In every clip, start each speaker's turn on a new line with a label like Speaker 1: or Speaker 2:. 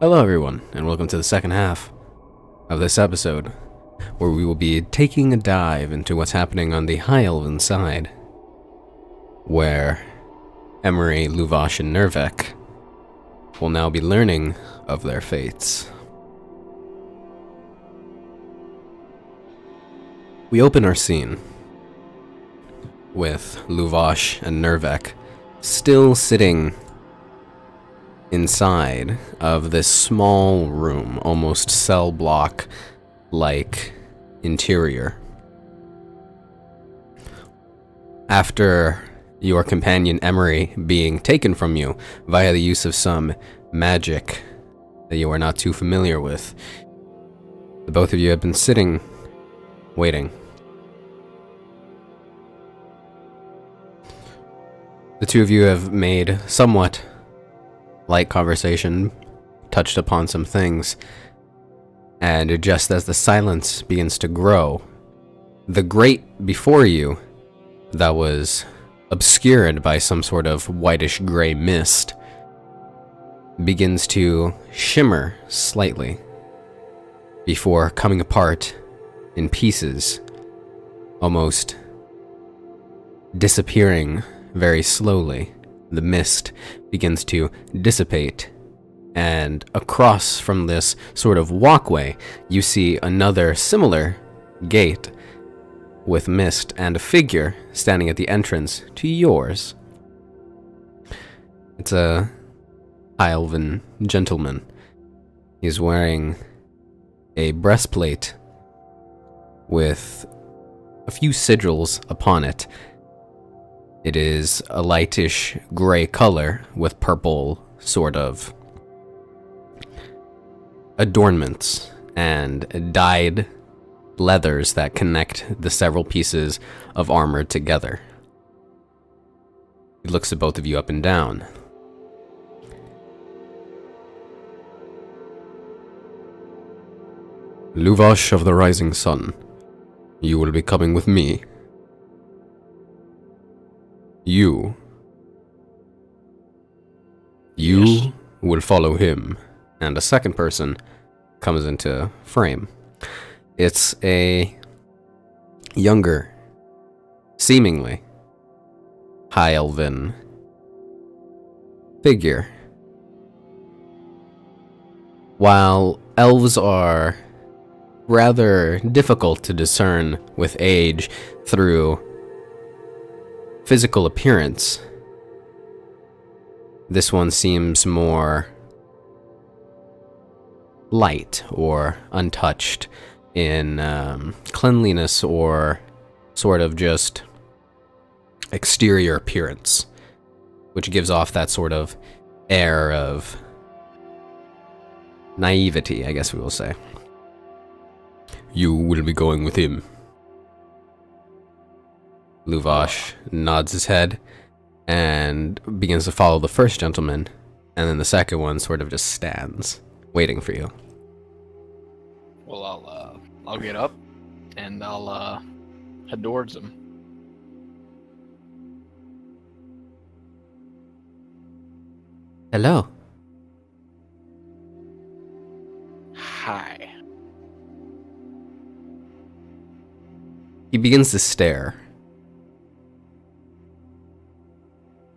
Speaker 1: Hello everyone, and welcome to the second half of this episode, where we will be taking a dive into what's happening on the High Elven side, where Emery, Luvash, and Nervek will now be learning of their fates. We open our scene with Luvash and Nervek still sitting inside of this small room, almost cell block like interior. After your companion Emery being taken from you via the use of some magic that you are not too familiar with, the both of you have been sitting, waiting. The two of you have made somewhat light conversation, touched upon some things, and just as the silence begins to grow, the grate before you that was obscured by some sort of whitish gray mist begins to shimmer slightly before coming apart in pieces, almost disappearing very slowly. The mist begins to dissipate, and across from this sort of walkway, you see another similar gate with mist and a figure standing at the entrance to yours. It's a high-elven gentleman. He's wearing a breastplate with a few sigils upon it. It is a lightish gray color with purple sort of adornments and dyed leathers that connect the several pieces of armor together. He looks at both of you up and down. Luvash of the Rising Sun, you will be coming with me. You
Speaker 2: Yes.
Speaker 1: will follow him. And a second person comes into frame. It's a younger, seemingly high elven figure. While elves are rather difficult to discern with age through physical appearance, this one seems more light or untouched in cleanliness or sort of just exterior appearance, which gives off that sort of air of naivety, I guess we will say. You will be going with him. Luvash nods his head and begins to follow the first gentleman, and then the second one sort of just stands, waiting for you.
Speaker 2: Well, I'll get up and I'll head towards him.
Speaker 1: Hello.
Speaker 2: Hi.
Speaker 1: He begins to stare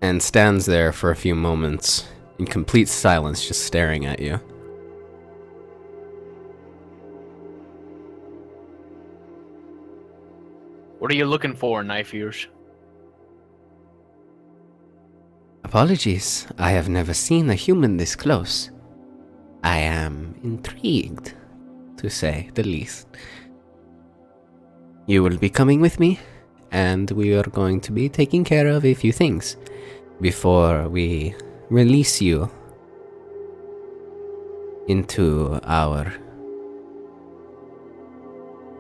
Speaker 1: and stands there for a few moments in complete silence, just staring at you.
Speaker 2: What are you looking for, knife ears?
Speaker 1: Apologies, I have never seen a human this close. I am intrigued, to say the least. You will be coming with me, and we are going to be taking care of a few things before we release you into our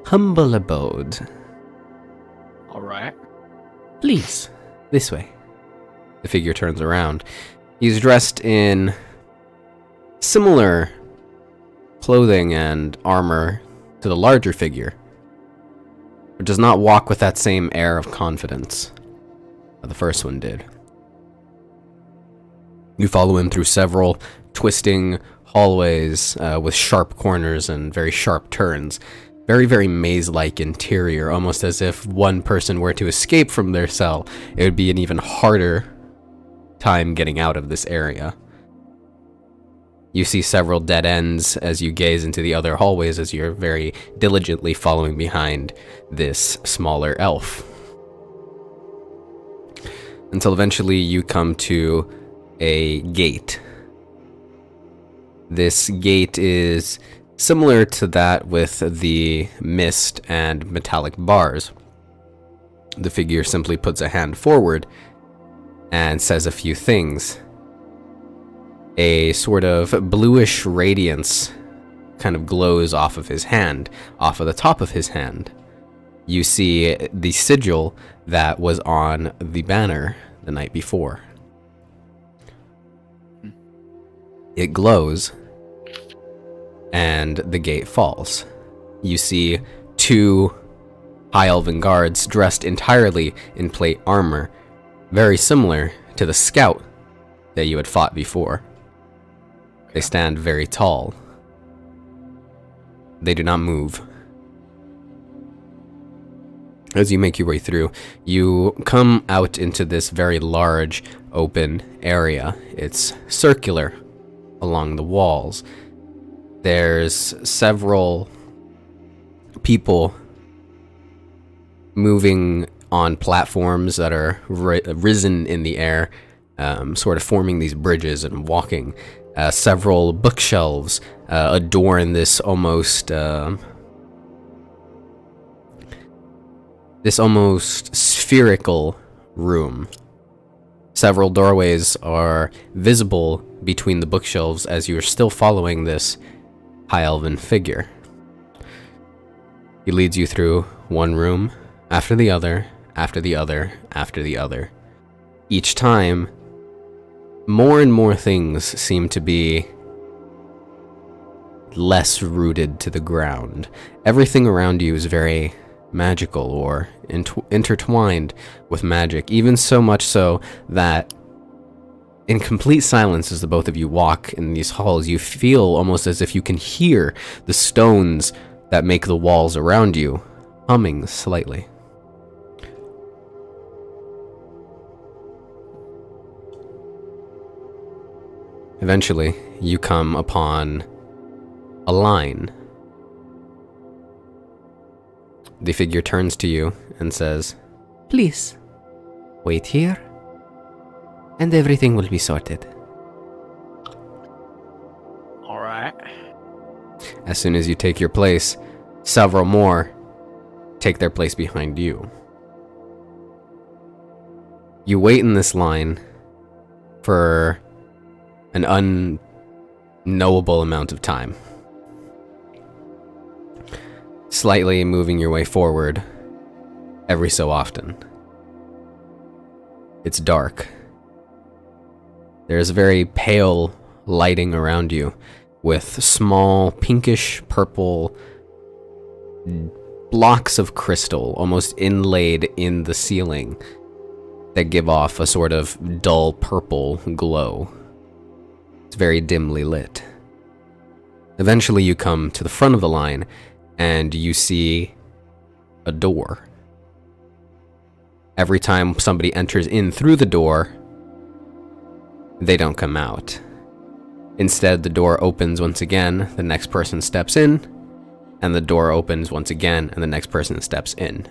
Speaker 1: humble abode.
Speaker 2: Alright.
Speaker 1: Please, this way. The figure turns around. He's dressed in similar clothing and armor to the larger figure, but does not walk with that same air of confidence that the first one did. You follow him through several twisting hallways with sharp corners and very sharp turns. Very, very maze-like interior, almost as if one person were to escape from their cell, it would be an even harder time getting out of this area. You see several dead ends as you gaze into the other hallways as you're very diligently following behind this smaller elf. Until eventually you come to a gate. This gate is similar to that with the mist and metallic bars. The figure simply puts a hand forward and says a few things. A sort of bluish radiance kind of glows off of his hand, off of the top of his hand. You see the sigil that was on the banner the night before. It glows, and the gate falls. You see two high elven guards dressed entirely in plate armor, very similar to the scout that you had fought before. They stand very tall. They do not move. As you make your way through, you come out into this very large open area. It's circular along the walls. There's several people moving on platforms that are risen in the air, sort of forming these bridges and walking. Several bookshelves adorn this almost spherical room. Several doorways are visible between the bookshelves as you are still following this high elven figure. He leads you through one room after the other, after the other, after the other. Each time, more and more things seem to be less rooted to the ground. Everything around you is very magical or intertwined with magic, even so much so that in complete silence as the both of you walk in these halls, you feel almost as if you can hear the stones that make the walls around you humming slightly. Eventually, you come upon a line. The figure turns to you and says, "Please, wait here, and everything will be sorted."
Speaker 2: Alright.
Speaker 1: As soon as you take your place, several more take their place behind you. You wait in this line for an unknowable amount of time, slightly moving your way forward every so often. It's dark. There's very pale lighting around you with small pinkish purple blocks of crystal almost inlaid in the ceiling that give off a sort of dull purple glow. It's very dimly lit. Eventually you come to the front of the line and you see a door. Every time somebody enters in through the door, they don't come out. Instead, the door opens once again, the next person steps in, and the door opens once again, and the next person steps in.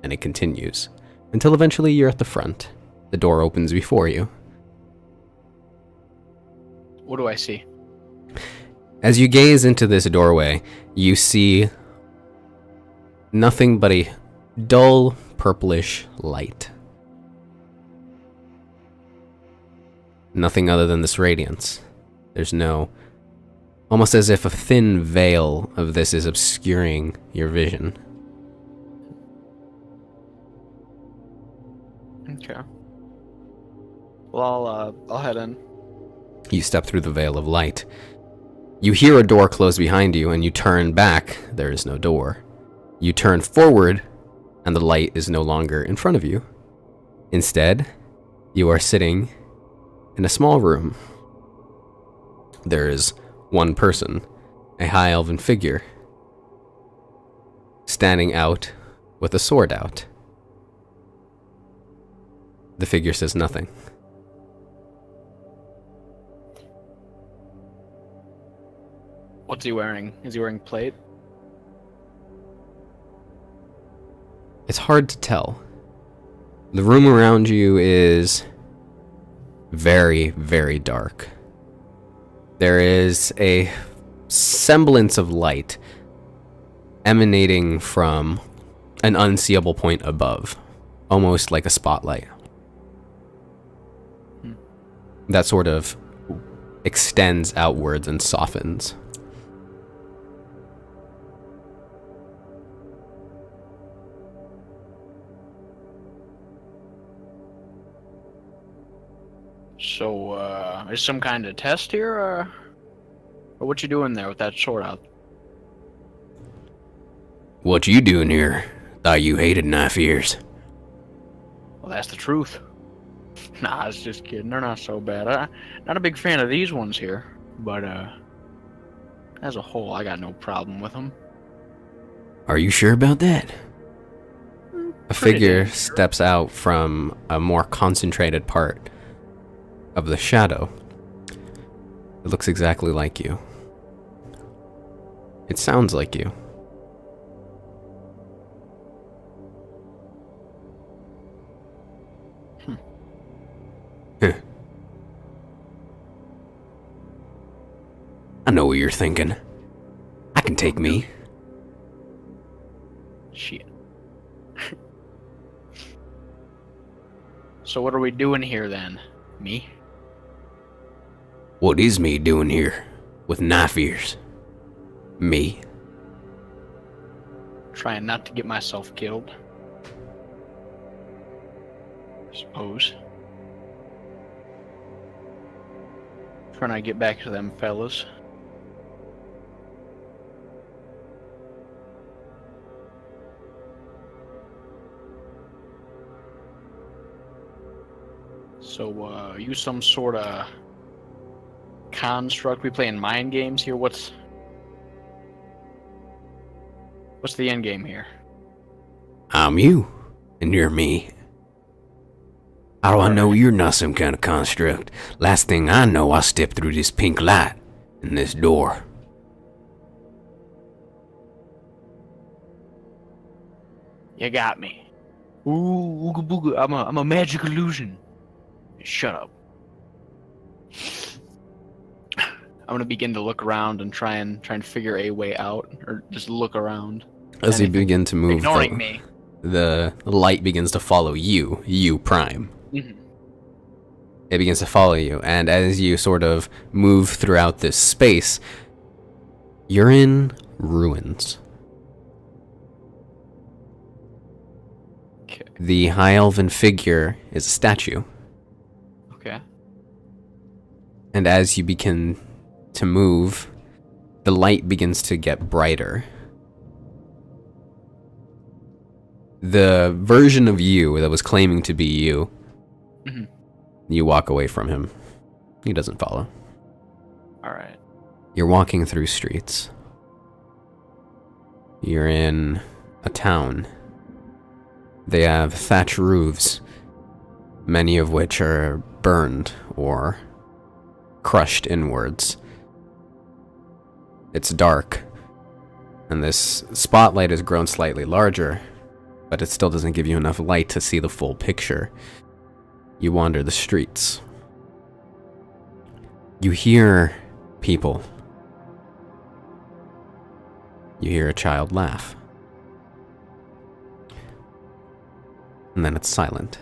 Speaker 1: And it continues until eventually you're at the front. The door opens before you.
Speaker 2: What do I see?
Speaker 1: As you gaze into this doorway, you see nothing but a dull purplish light. Nothing other than this radiance. There's no... almost as if a thin veil of this is obscuring your vision.
Speaker 2: Okay. Well, I'll head in.
Speaker 1: You step through the veil of light. You hear a door close behind you, and you turn back. There is no door. You turn forward, and the light is no longer in front of you. Instead, you are sitting in a small room. There is one person, a high elven figure, standing out with a sword out. The figure says nothing.
Speaker 2: What's he wearing? Is he wearing plate?
Speaker 1: It's hard to tell. The room around you is very, very dark. There is a semblance of light emanating from an unseeable point above, almost like a spotlight. That sort of extends outwards and softens.
Speaker 2: So, is some kind of test here, or what you doing there with that sword out?
Speaker 1: What you doing here? Thought you hated knife ears.
Speaker 2: Well, that's the truth. Nah, I was just kidding. They're not so bad. Not a big fan of these ones here, but as a whole, I got no problem with them.
Speaker 1: Are you sure about that? A
Speaker 2: Pretty
Speaker 1: figure
Speaker 2: damn sure.
Speaker 1: steps out from a more concentrated part of the shadow. It looks exactly like you. It sounds like you. I know what you're thinking. I can take me.
Speaker 2: Shit. So what are we doing here then? Me?
Speaker 1: What is me doing here with knife ears? Me?
Speaker 2: Trying not to get myself killed. I suppose. Trying to get back to them fellas. So, you some sort of construct? We playing mind games here? What's the end game here?
Speaker 1: I'm you, and you're me. How do I know you're not some kind of construct? Last thing I know, I step through this pink light in this door.
Speaker 2: You got me. Ooh, ooga booga. I'm a magic illusion. Shut up. I'm gonna begin to look around and try and figure a way out, or just look around.
Speaker 1: As you begin to move,
Speaker 2: Ignoring me.
Speaker 1: the light begins to follow you, Prime.
Speaker 2: Mm-hmm.
Speaker 1: It begins to follow you, and as you sort of move throughout this space, you're in ruins.
Speaker 2: Okay.
Speaker 1: The high elven figure is a statue,
Speaker 2: Okay.
Speaker 1: and as you begin to move, the light begins to get brighter. The version of you that was claiming to be you,
Speaker 2: Mm-hmm.
Speaker 1: you walk away from him. He doesn't follow.
Speaker 2: All right.
Speaker 1: You're walking through streets. You're in a town. They have thatch roofs, many of which are burned or crushed inwards. It's dark, and this spotlight has grown slightly larger, but it still doesn't give you enough light to see the full picture. You wander the streets. You hear people. You hear a child laugh. And then it's silent.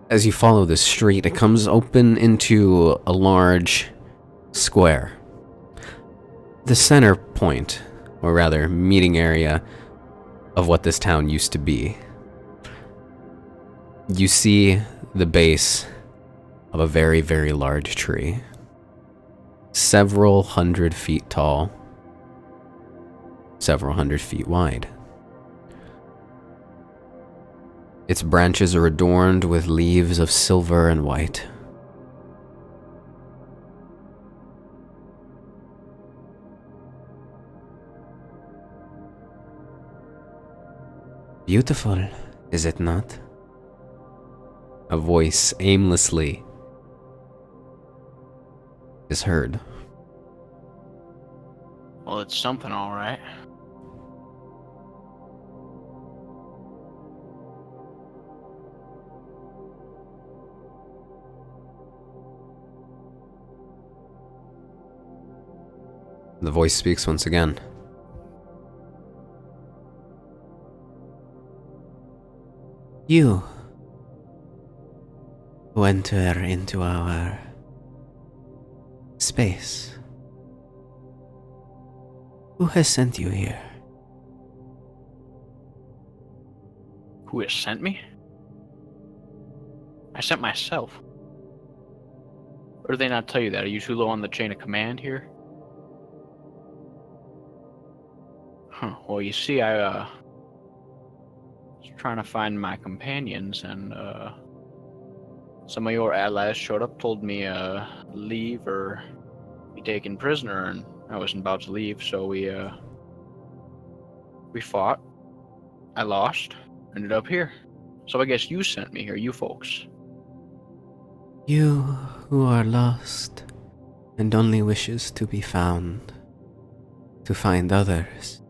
Speaker 1: As you follow this street, it comes open into a large square. The center point, or rather meeting area, of what this town used to be. You see the base of a very, very large tree. Several 100 feet tall. Several 100 feet wide. Its branches are adorned with leaves of silver and white. Beautiful, is it not? A voice aimlessly is heard.
Speaker 2: Well, it's something, all right.
Speaker 1: The voice speaks once again. You who enter into our space. Who has sent you here?
Speaker 2: Who has sent me? I sent myself. Or did they not tell you that? Are you too low on the chain of command here? Huh. Well, you see, I was trying to find my companions, and some of your allies showed up, told me leave or be taken prisoner, and I wasn't about to leave, so we fought. I lost. Ended up here. So I guess you sent me here, you folks.
Speaker 1: You who are lost and only wishes to be found, to find others.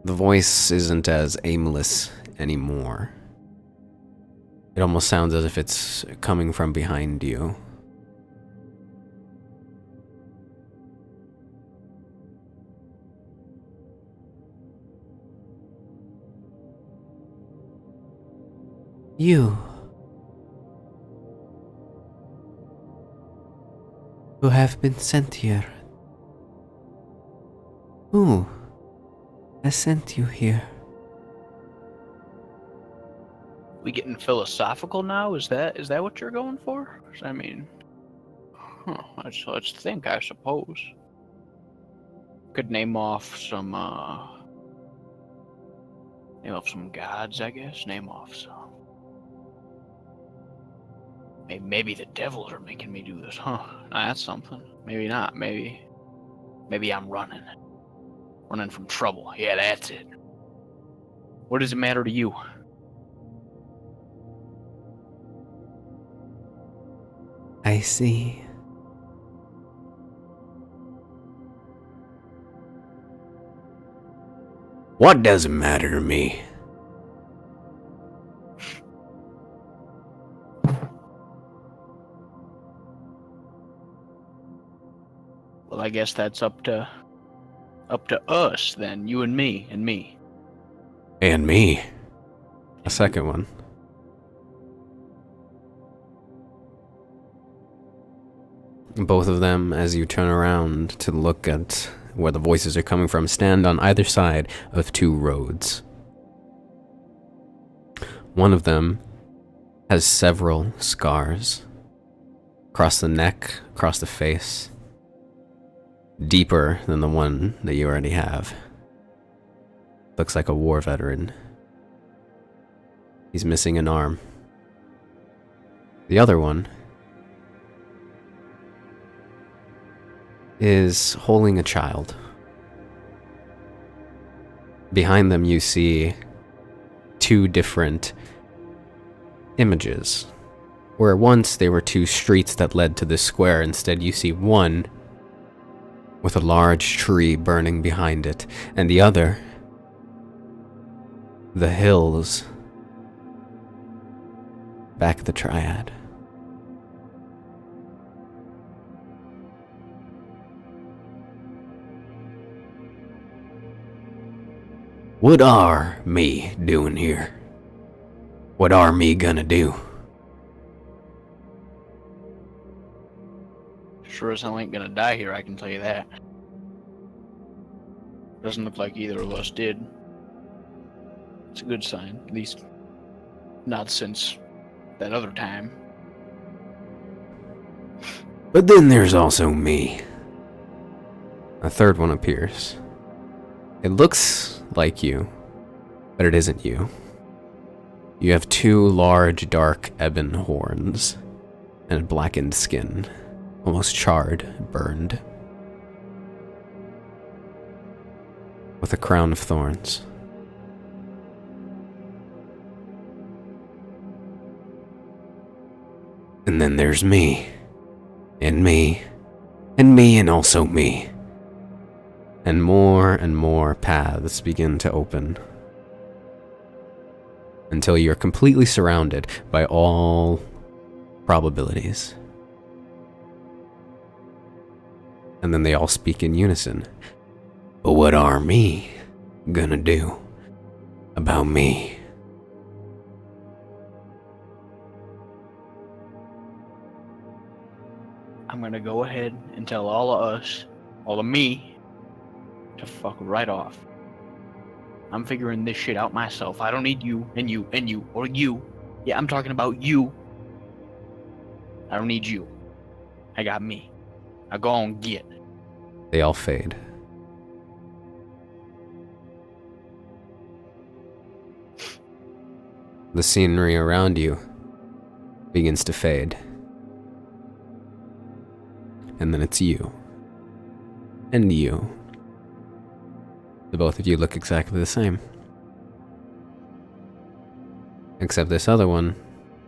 Speaker 1: The voice isn't as aimless anymore. It almost sounds as if it's coming from behind you. You who have been sent here. Who has sent you here?
Speaker 2: We getting philosophical now? Is that what you're going for? I mean, let's think, I suppose. Could name off some gods, I guess. Name off some. Maybe the devils are making me do this, huh? That's something. Maybe not. Maybe I'm running from trouble. Yeah, that's it. What does it matter to you?
Speaker 1: I see. What does it matter to me?
Speaker 2: Well, I guess that's up to us then, you and me.
Speaker 1: And me. A second one. Both of them, as you turn around to look at where the voices are coming from, stand on either side of two roads. One of them has several scars across the neck, across the face, deeper than the one that you already have. Looks like a war veteran. He's missing an arm. The other one is holding a child. Behind them you see two different images. Where once they were two streets that led to this square, instead you see one with a large tree burning behind it, and the other, the hills back of the triad. What are me doing here? What are me gonna do?
Speaker 2: Sure as hell ain't gonna die here, I can tell you that. Doesn't look like either of us did. It's a good sign, at least not since that other time.
Speaker 1: But then there's also me. A third one appears. It looks like you, but it isn't you. You have two large, dark ebon horns and blackened skin, almost charred, burned. with a crown of thorns. And then there's me, and me, and me, and also me. And more paths begin to open, until you're completely surrounded by all probabilities. And then they all speak in unison. But what are me gonna do about me?
Speaker 2: I'm gonna go ahead and tell all of us, all of me, to fuck right off. I'm figuring this shit out myself. I don't need you, and you, and you, or you. Yeah, I'm talking about you. I don't need you. I got me. I go on get.
Speaker 1: They all fade. The scenery around you begins to fade. And then it's you. And you. The both of you look exactly the same. Except this other one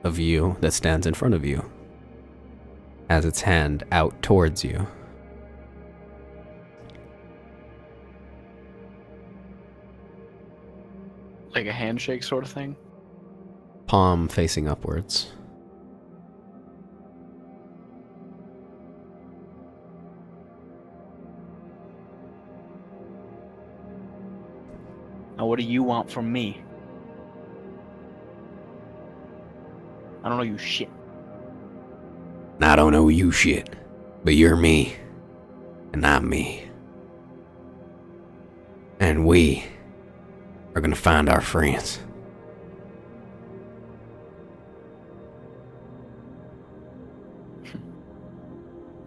Speaker 1: of you that stands in front of you has its hand out towards you.
Speaker 2: Like a handshake sort of thing?
Speaker 1: Palm facing upwards.
Speaker 2: Now what do you want from me? I don't know you shit.
Speaker 1: I don't know you shit, but you're me, and I'm me. And we are gonna find our friends.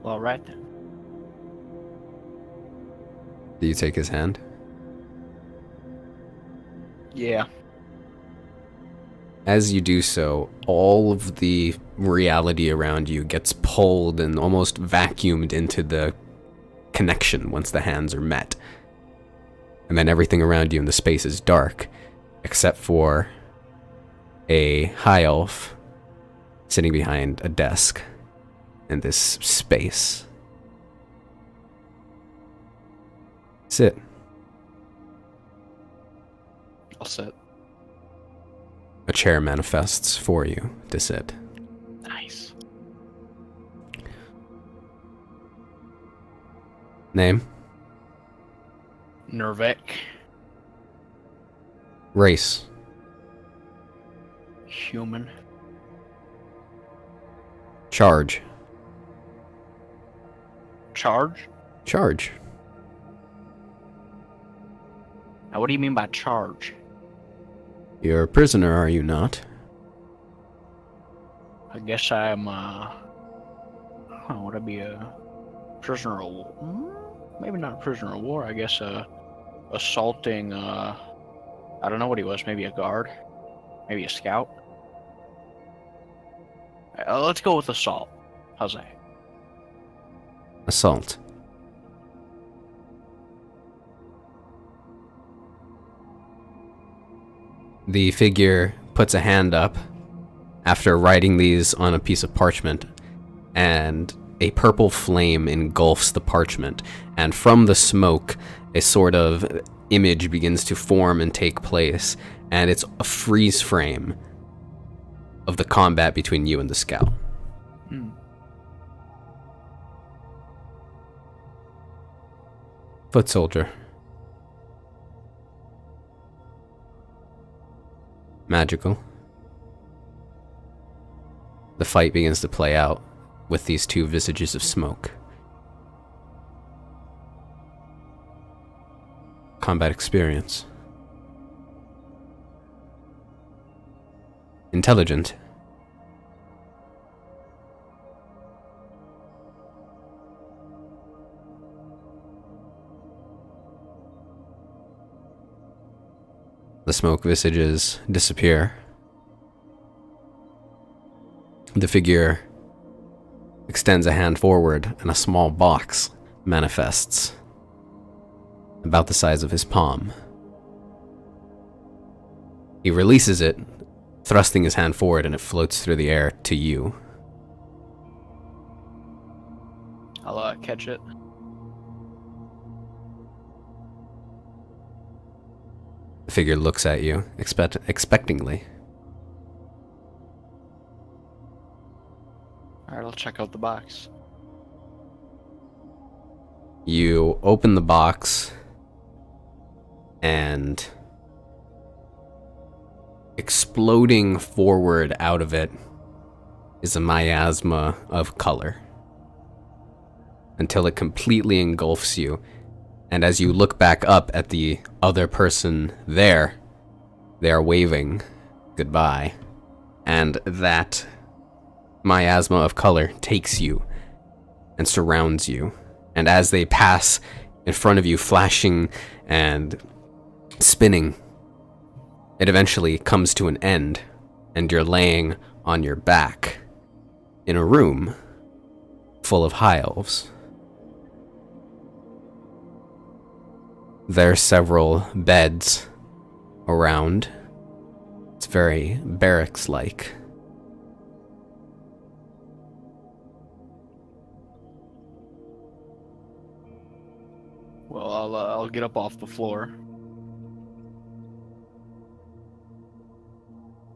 Speaker 2: Well, alright then.
Speaker 1: Do you take his hand?
Speaker 2: Yeah.
Speaker 1: As you do so, all of the reality around you gets pulled and almost vacuumed into the connection once the hands are met. And then everything around you in the space is dark, except for a high elf sitting behind a desk in this space. Sit.
Speaker 2: I'll sit.
Speaker 1: A chair manifests for you to sit.
Speaker 2: Nice.
Speaker 1: Name?
Speaker 2: Nervek.
Speaker 1: Race?
Speaker 2: Human.
Speaker 1: Charge?
Speaker 2: Charge?
Speaker 1: Charge.
Speaker 2: Now what do you mean by charge?
Speaker 1: You're a prisoner, are you not?
Speaker 2: I guess I'm, would I be a prisoner of war? Maybe not a prisoner of war, I guess, assaulting, I don't know what he was, maybe a guard? Maybe a scout? Let's go with assault. How's that?
Speaker 1: Assault. The figure puts a hand up after writing these on a piece of parchment, and a purple flame engulfs the parchment, and from the smoke, a sort of image begins to form and take place, and it's a freeze frame of the combat between you and the scout. Foot soldier. Magical. The fight begins to play out with these two visages of smoke. Combat experience. Intelligent. The smoke visages disappear. The figure extends a hand forward and a small box manifests. about the size of his palm. He releases it, thrusting his hand forward, and it floats through the air to you.
Speaker 2: I'll catch it.
Speaker 1: The figure looks at you, expectingly.
Speaker 2: Alright, I'll check out the box.
Speaker 1: You open the box, and exploding forward out of it is a miasma of color, until it completely engulfs you. And as you look back up at the other person there, they are waving goodbye. And that miasma of color takes you and surrounds you. And as they pass in front of you, flashing and spinning, it eventually comes to an end, and you're laying on your back in a room full of high elves. There are several beds around. It's very barracks-like.
Speaker 2: Well, I'll get up off the floor.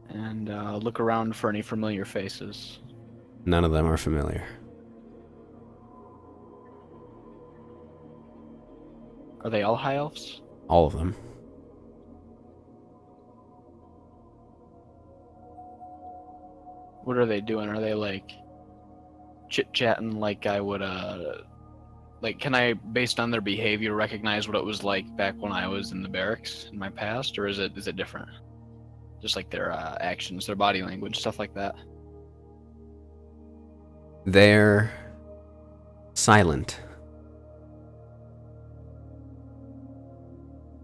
Speaker 2: And look around for any familiar faces.
Speaker 1: None of them are familiar.
Speaker 2: Are they all high elves?
Speaker 1: All of them.
Speaker 2: What are they doing? Are they like chit-chatting like I would like, can I, based on their behavior, recognize what it was like back when I was in the barracks in my past, or is it different? Just like their actions, their body language, stuff like that.
Speaker 1: They're silent.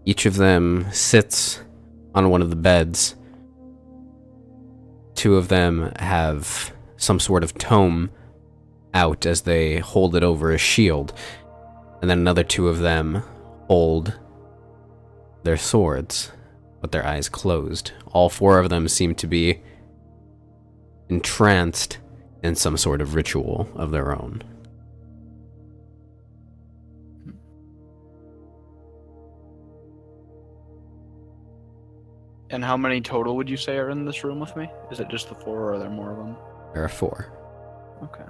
Speaker 1: Each of them sits on one of the beds. Two of them have some sort of tome out as they hold it over a shield. And then another two of them hold their swords with their eyes closed. All four of them seem to be entranced in some sort of ritual of their own.
Speaker 2: And how many total would you say are in this room with me? Is it just the four, or are there more of them?
Speaker 1: There are four.
Speaker 2: Okay.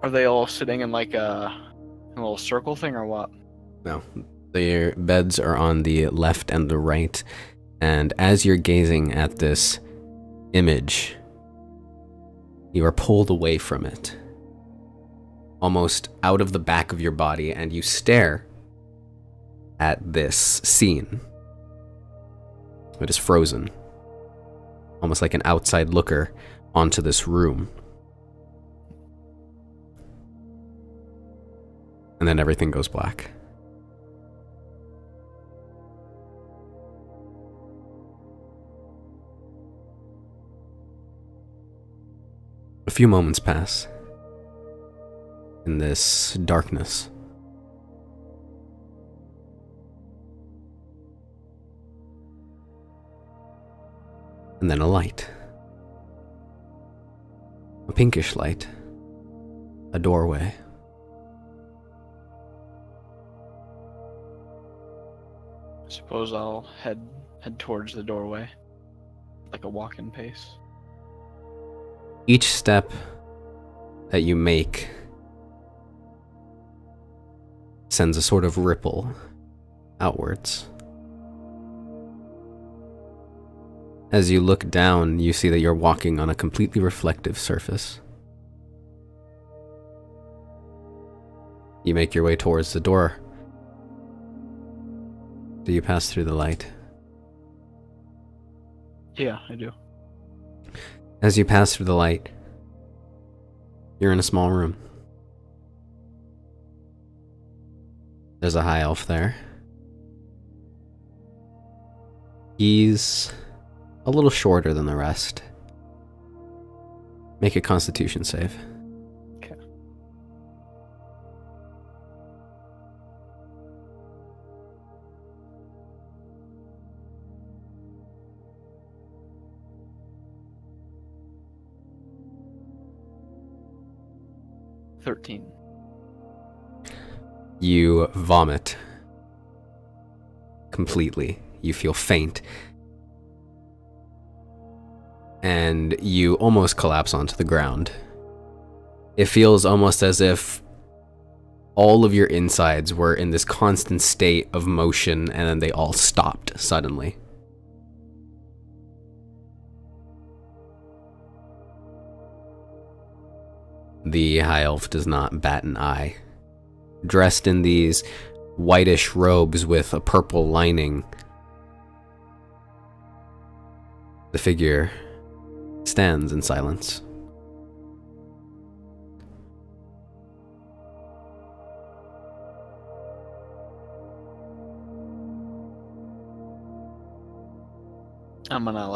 Speaker 2: Are they all sitting in like a little circle thing, or what?
Speaker 1: No. Their beds are on the left and the right, and as you're gazing at this image, you are pulled away from it, almost out of the back of your body, and you stare at this scene. It is frozen, almost like an outside looker onto this room. And then everything goes black. A few moments pass in this darkness. And then a light. A pinkish light. A doorway.
Speaker 2: I suppose I'll head towards the doorway, like a walking pace.
Speaker 1: Each step that you make sends a sort of ripple outwards. As you look down, you see that you're walking on a completely reflective surface. You make your way towards the door. Do you pass through the light?
Speaker 2: Yeah, I do.
Speaker 1: As you pass through the light, you're in a small room. There's a high elf there. He's a little shorter than the rest. Make a Constitution save.
Speaker 2: Okay. 13.
Speaker 1: You vomit completely. You feel faint. And you almost collapse onto the ground. It feels almost as if all of your insides were in this constant state of motion and then they all stopped suddenly. The high elf does not bat an eye. Dressed in these whitish robes with a purple lining, the figure stands in silence.
Speaker 2: I'm gonna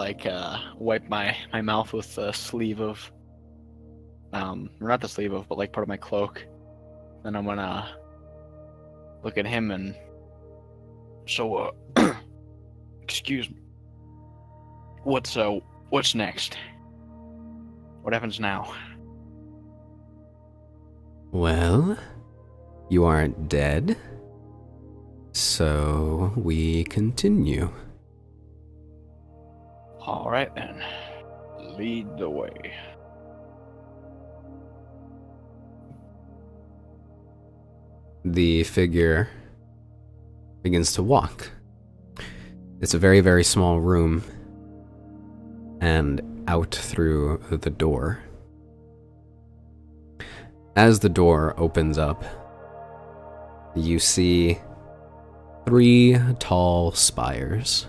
Speaker 2: wipe my mouth with the sleeve of or not the sleeve of, but like part of my cloak. Then I'm gonna look at him and so excuse me. What's next? What happens now?
Speaker 1: Well, you aren't dead, so we continue.
Speaker 2: All right then, lead the way.
Speaker 1: The figure begins to walk. It's a very, very small room, and out through the door. As the door opens up, you see 3 tall spires.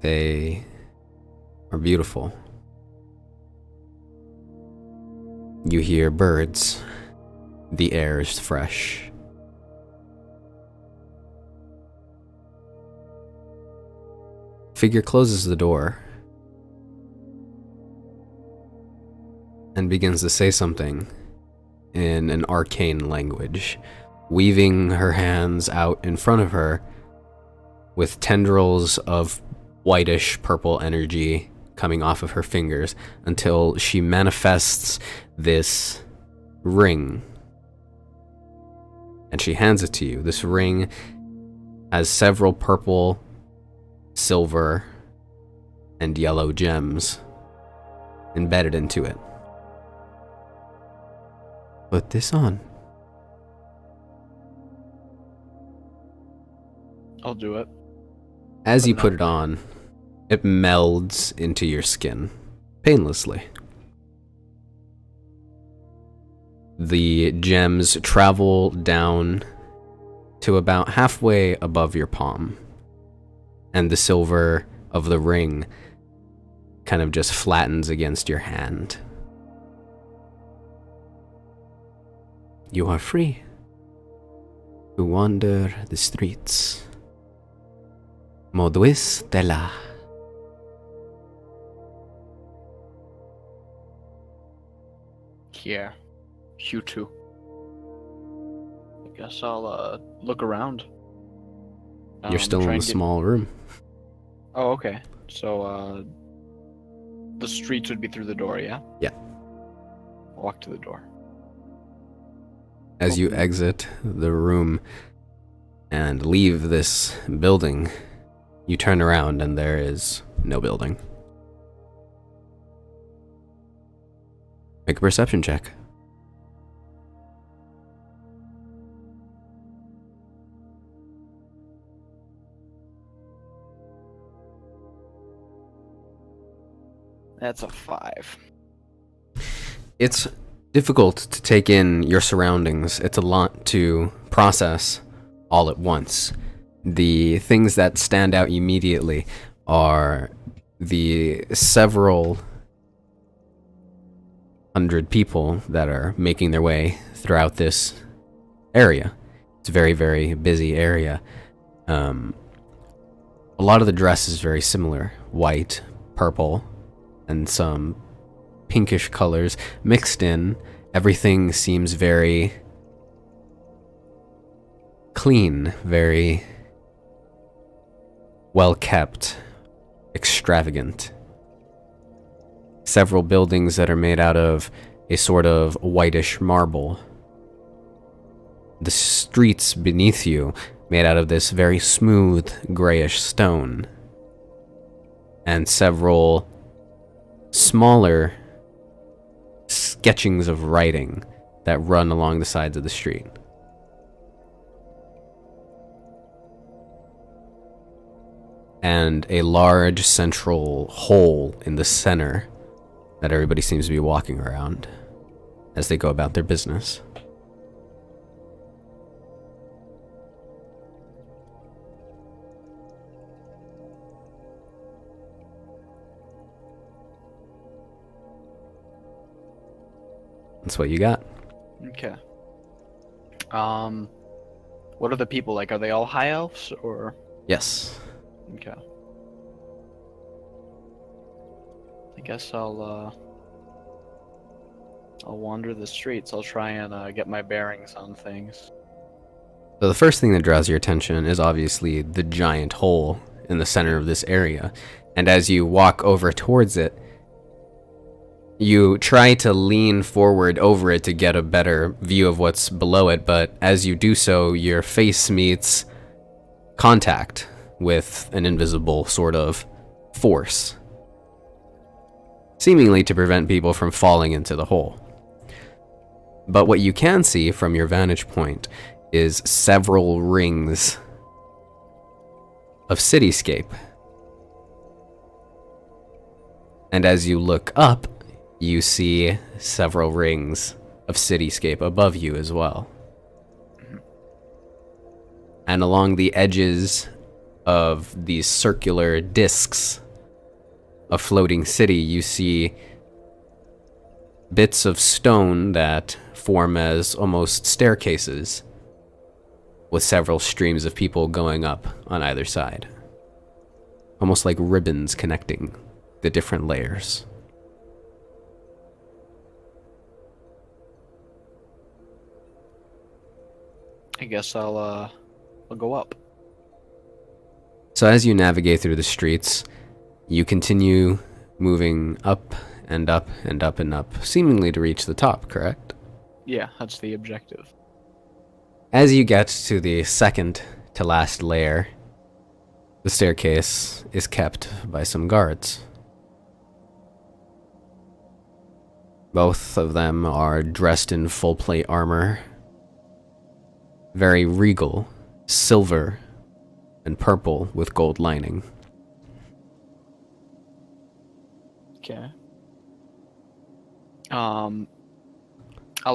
Speaker 1: They are beautiful. You hear birds. The air is fresh. Figure closes the door and begins to say something in an arcane language, weaving her hands out in front of her with tendrils of whitish purple energy coming off of her fingers until she manifests this ring. And she hands it to you. This ring has several purple, silver, and yellow gems embedded into it. Put this on.
Speaker 2: I'll do it.
Speaker 1: As you put it on, it melds into your skin, painlessly. The gems travel down to about halfway above your palm, and the silver of the ring kind of just flattens against your hand. You are free to wander the streets. Modus Della.
Speaker 2: Yeah, you too. I guess I'll look around.
Speaker 1: You're still in the small room.
Speaker 2: Oh, okay. So the streets would be through the door, yeah?
Speaker 1: Yeah.
Speaker 2: Walk to the door.
Speaker 1: As you exit the room and leave this building, you turn around and there is no building. Make a perception check.
Speaker 2: That's a 5.
Speaker 1: It's difficult to take in your surroundings. It's a lot to process all at once. The things that stand out immediately are the several hundred people that are making their way throughout this area. It's a very, very busy area. A lot of the dress is very similar. White, purple, and some pinkish colors mixed in. Everything seems very clean, very well kept, extravagant. several buildings that are made out of a sort of whitish marble. The streets beneath you made out of this very smooth grayish stone. And several smaller sketchings of writing that run along the sides of the street. And a large central hole in the center that everybody seems to be walking around as they go about their business. That's what you got.
Speaker 2: Okay. What are the people like? Are they all high elves or?
Speaker 1: Yes.
Speaker 2: Okay. I guess I'll wander the streets. I'll try and get my bearings on things.
Speaker 1: So the first thing that draws your attention is obviously the giant hole in the center of this area. And as you walk over towards it, you try to lean forward over it to get a better view of what's below it, but as you do so, your face meets contact with an invisible sort of force, seemingly to prevent people from falling into the hole. But what you can see from your vantage point is several rings of cityscape. And as you look up, you see several rings of cityscape above you as well. And along the edges of these circular discs of floating city, you see bits of stone that form as almost staircases, with several streams of people going up on either side. Almost like ribbons connecting the different layers.
Speaker 2: I guess I'll go up.
Speaker 1: So as you navigate through the streets, you continue moving up and up and up and up, seemingly to reach the top, correct?
Speaker 2: Yeah, that's the objective.
Speaker 1: As you get to the second to last layer, the staircase is kept by some guards. Both of them are dressed in full plate armor, very regal, silver and purple with gold lining.
Speaker 2: Okay. I'll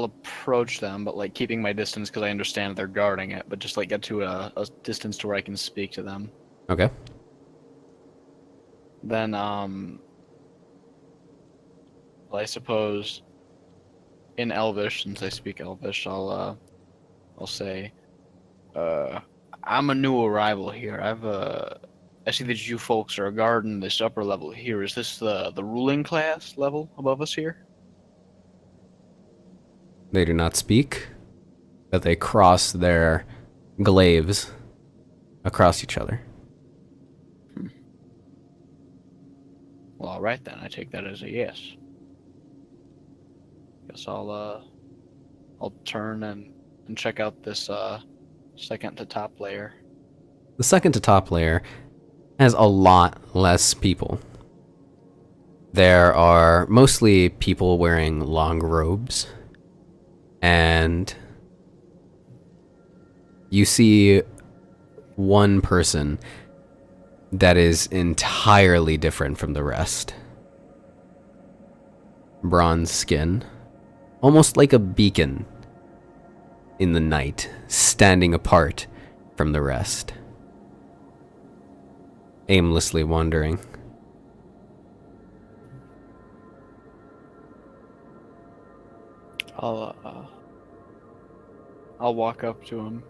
Speaker 2: approach them, but like keeping my distance because I understand they're guarding it, but just like get to a distance to where I can speak to them.
Speaker 1: Okay.
Speaker 2: Then, well, I suppose in Elvish, since I speak Elvish, I'll say, I'm a new arrival here. I see that you folks are guarding this upper level here. Is this the ruling class level above us here?
Speaker 1: They do not speak, but they cross their glaives across each other.
Speaker 2: Well, all right then. I take that as a yes. Guess I'll turn and check out this second to top layer.
Speaker 1: The second to top layer has a lot less people. There are mostly people wearing long robes, and you see one person that is entirely different from the rest. Bronze skin, almost like a beacon in the night, standing apart from the rest, aimlessly wandering.
Speaker 2: I'll walk up to him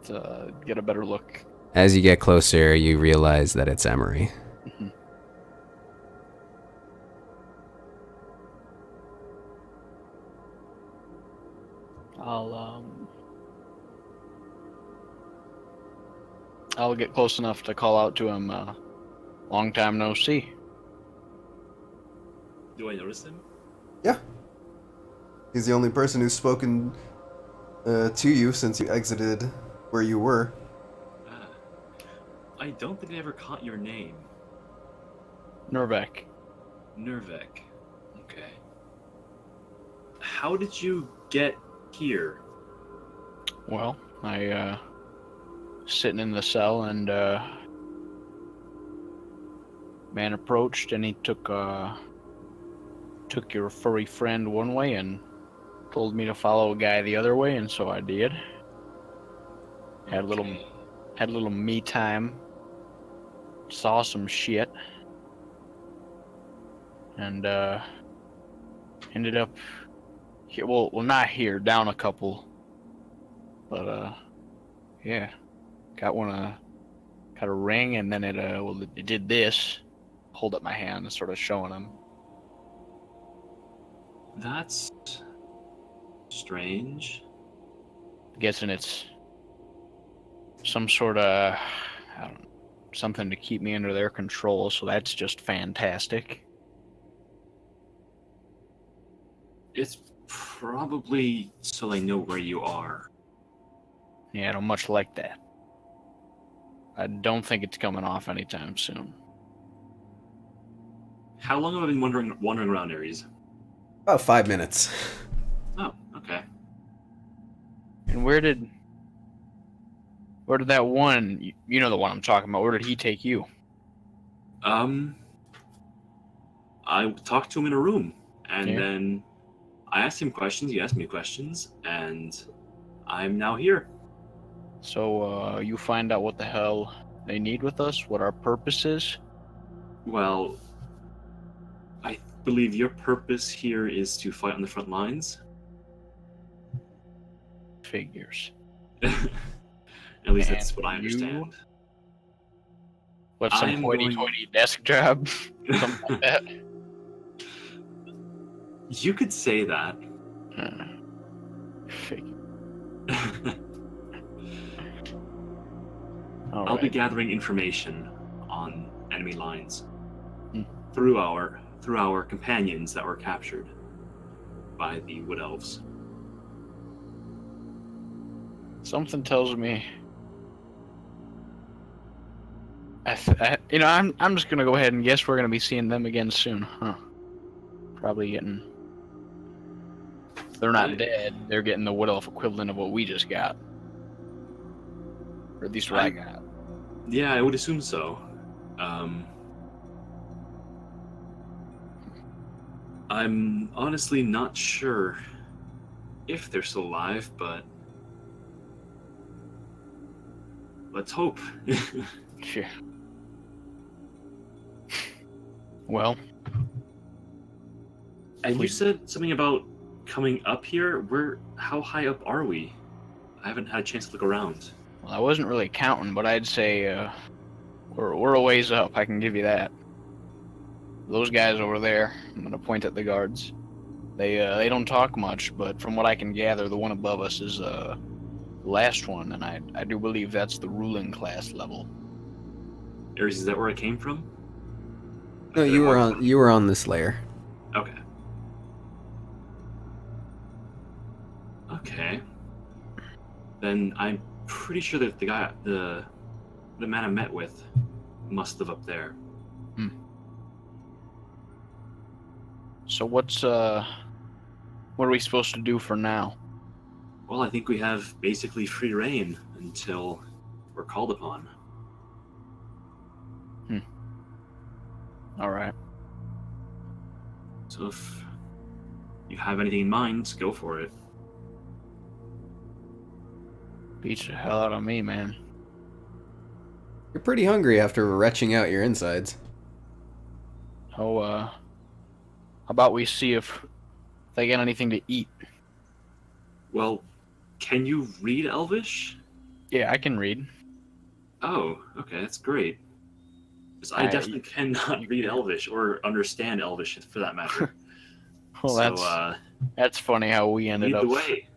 Speaker 2: to get a better look.
Speaker 1: As you get closer, you realize that it's Emery.
Speaker 2: Mm-hmm. I'll get close enough to call out to him, long time no see.
Speaker 3: Do I notice him?
Speaker 1: Yeah. He's the only person who's spoken to you since you exited where you were.
Speaker 3: Ah, I don't think I ever caught your name.
Speaker 2: Nervek.
Speaker 3: Nervek. Okay. How did you get here?
Speaker 2: Well, I sitting in the cell and man approached and he took your furry friend one way and told me to follow a guy the other way, and so I did. Had a little me time. Saw some shit. And ended up here, well not here, down a couple. But yeah. Got a ring, and then it did this. Hold up my hand, sort of showing him.
Speaker 3: That's strange.
Speaker 2: Guessing it's some sort of, I don't know, something to keep me under their control, so that's just fantastic.
Speaker 3: It's probably so they know where you are.
Speaker 2: Yeah, I don't much like that. I don't think it's coming off anytime soon.
Speaker 3: How long have I been wandering around Aries?
Speaker 1: About 5 minutes.
Speaker 3: Oh, okay.
Speaker 2: And where did that one, you know the one I'm talking about, where did he take you?
Speaker 3: I talked to him in a room, and
Speaker 2: Yeah.
Speaker 3: then I asked him questions, he asked me questions, and I'm now here.
Speaker 2: So, you find out what the hell they need with us, what our purpose is?
Speaker 3: Well, I believe your purpose here is to fight on the front lines.
Speaker 2: Figures.
Speaker 3: At least that's what I
Speaker 2: you?
Speaker 3: understand.
Speaker 2: What, some
Speaker 3: I'm
Speaker 2: hoity-toity desk job? Something like that?
Speaker 3: You could say that.
Speaker 2: Figure.
Speaker 3: I'll be gathering information on enemy lines
Speaker 2: Hmm.
Speaker 3: through our companions that were captured by the Wood Elves.
Speaker 2: Something tells me, I'm just gonna go ahead and guess we're gonna be seeing them again soon, huh? Probably getting. If they're not dead, they're getting the Wood Elf equivalent of what we just got, or at least what I got.
Speaker 3: Yeah, I would assume so. I'm honestly not sure if they're still alive, but let's hope.
Speaker 2: Sure. Well,
Speaker 3: And you said something about coming up here. How high up are we? I haven't had a chance to look around.
Speaker 2: well, I wasn't really counting, but I'd say we're a ways up. I can give you that. Those guys over there, I'm gonna point at the guards. They don't talk much, but from what I can gather, the one above us is the last one, and I do believe that's the ruling class level.
Speaker 3: Aries, is that where I came from?
Speaker 1: No, you were on this layer.
Speaker 3: Okay. Okay. Then I'm pretty sure that the man I met with must live up there.
Speaker 2: So what are we supposed to do for now?
Speaker 3: Well, I think we have basically free reign until we're called upon.
Speaker 2: All right.
Speaker 3: So if you have anything in mind, go for it.
Speaker 2: Beats the hell out of me, man.
Speaker 1: You're pretty hungry after retching out your insides.
Speaker 2: Oh, how about we see if they got anything to eat?
Speaker 3: Well, can you read Elvish?
Speaker 2: Yeah, I can read.
Speaker 3: Oh, okay, that's great. Because I definitely cannot read Elvish or understand Elvish for that matter.
Speaker 2: Well,
Speaker 3: so,
Speaker 2: that's funny how we ended up.
Speaker 3: Lead the way.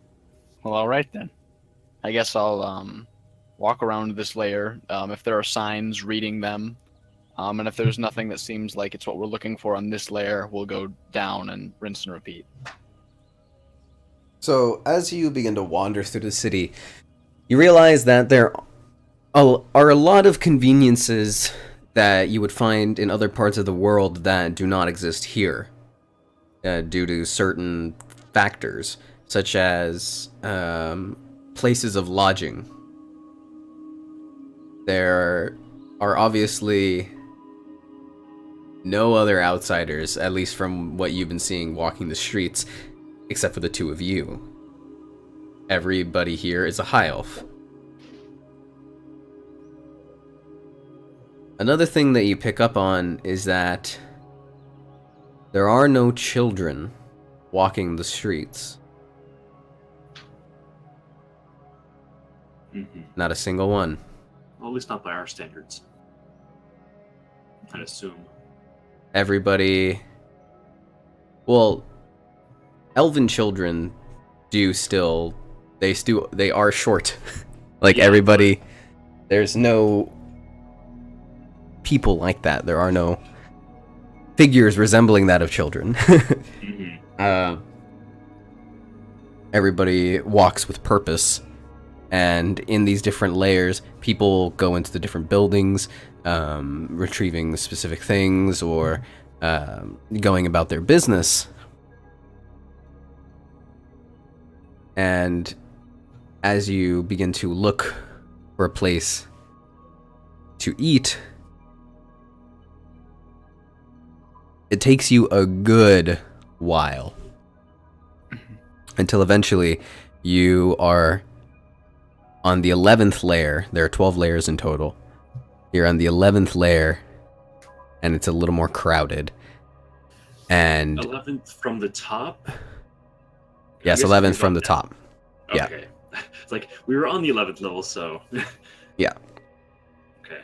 Speaker 2: Well, all right then. I guess I'll walk around this layer. If there are signs, reading them. And if there's nothing that seems like it's what we're looking for on this layer, we'll go down and rinse and repeat.
Speaker 1: So, as you begin to wander through the city, you realize that there are a lot of conveniences that you would find in other parts of the world that do not exist here, due to certain factors, such as places of lodging. There are obviously no other outsiders, at least from what you've been seeing walking the streets, except for the two of you. Everybody here is a high elf. Another thing that you pick up on is that there are no children walking the streets.
Speaker 3: Mm-hmm.
Speaker 1: Not a single one.
Speaker 3: Well, at least not by our standards. I'd assume.
Speaker 1: Everybody... Well, elven children do still... They are short. Like, yeah, everybody... There's no people like that. There are no figures resembling that of children. Mm-hmm. Everybody walks with purpose. And in these different layers, people go into the different buildings, retrieving specific things, or going about their business. And as you begin to look for a place to eat, it takes you a good while until eventually you are on the 11th layer. There are 12 layers in total. You're on the 11th layer, and it's a little more crowded. And
Speaker 3: 11th from the top?
Speaker 1: Yes, 11th from the top.
Speaker 3: Okay.
Speaker 1: Yeah.
Speaker 3: It's like, we were on the 11th level, so...
Speaker 1: Yeah.
Speaker 3: Okay.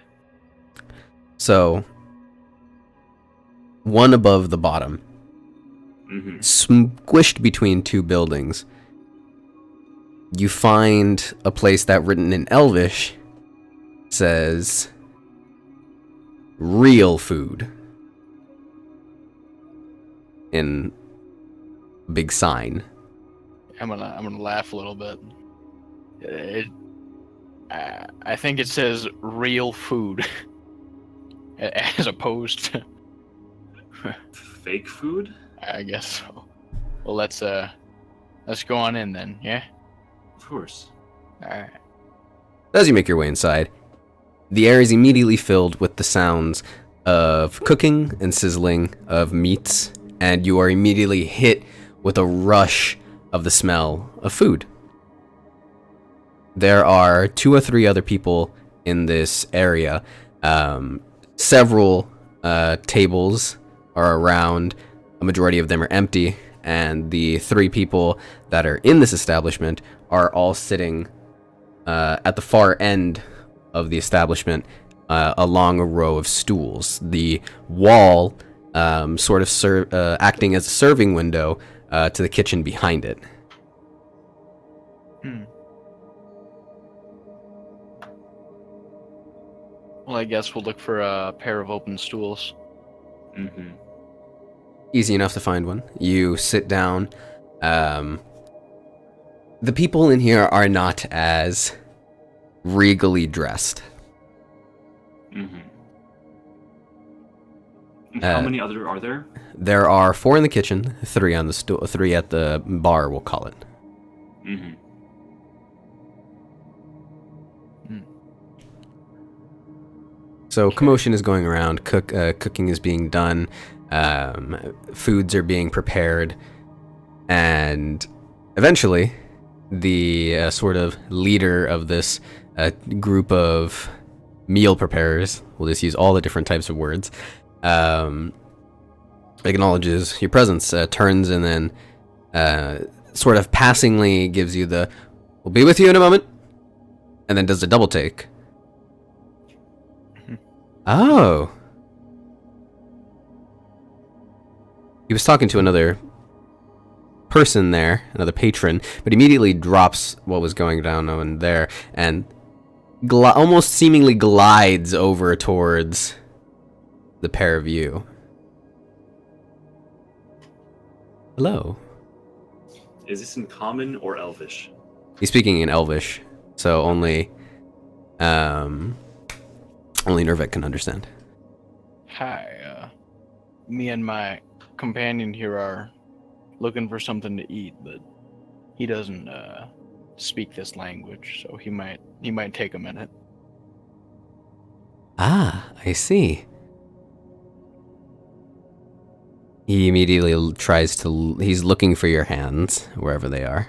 Speaker 1: So, one above the bottom, squished between two buildings, you find a place that, written in Elvish, says real food in a big sign.
Speaker 2: I'm gonna laugh a little bit. I think it says real food as opposed to
Speaker 3: fake food.
Speaker 2: I guess so. Well, let's go on in then. Yeah.
Speaker 3: Of course.
Speaker 2: All right.
Speaker 1: As you make your way inside, the air is immediately filled with the sounds of cooking and sizzling of meats, and you are immediately hit with a rush of the smell of food. There are 2 or 3 other people in this area. Several tables are around. A majority of them are empty, and the 3 people that are in this establishment are all sitting at the far end of the establishment, along a row of stools. The wall sort of acting as a serving window to the kitchen behind it.
Speaker 2: Well, I guess we'll look for a pair of open stools.
Speaker 1: Easy enough to find one. You sit down. The people in here are not as regally dressed.
Speaker 3: How many other are there?
Speaker 1: There are 4 in the kitchen, 3 on the stool, 3 at the bar, we'll call it. So commotion is going around. Cooking is being done. Foods are being prepared, and eventually, the sort of leader of this group of meal preparers, we'll just use all the different types of words, acknowledges your presence, turns, and then sort of passingly gives you the "we'll be with you in a moment," and then does a double take. Oh. He was talking to another person there, another patron, but immediately drops what was going down on there and almost seemingly glides over towards the pair of you. Hello.
Speaker 3: Is this in common or Elvish?
Speaker 1: He's speaking in Elvish, so only Nervik can understand.
Speaker 2: Hi, me and my companion here are looking for something to eat, but he doesn't speak this language, so he might take a minute.
Speaker 1: Ah, I see. He immediately tries to. He's looking for your hands wherever they are.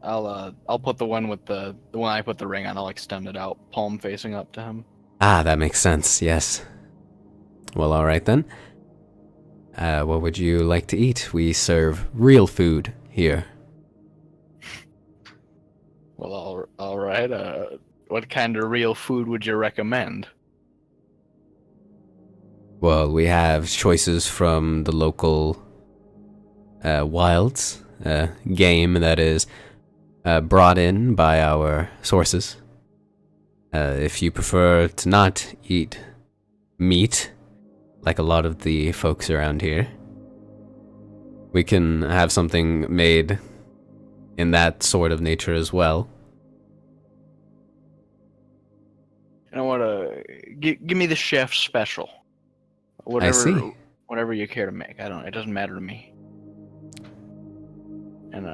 Speaker 2: I'll put the one with the one I put the ring on. I'll extend it out, palm facing up to him.
Speaker 1: Ah, that makes sense. Yes. Well, all right then. What would you like to eat? We serve real food here.
Speaker 2: Well, all right. What kind of real food would you recommend?
Speaker 1: Well, we have choices from the local wilds, game that is brought in by our sources. If you prefer to not eat meat, like a lot of the folks around here, we can have something made in that sort of nature as well.
Speaker 2: You know what? Give me the chef's special. Whatever,
Speaker 1: I see.
Speaker 2: Whatever you care to make. It doesn't matter to me. And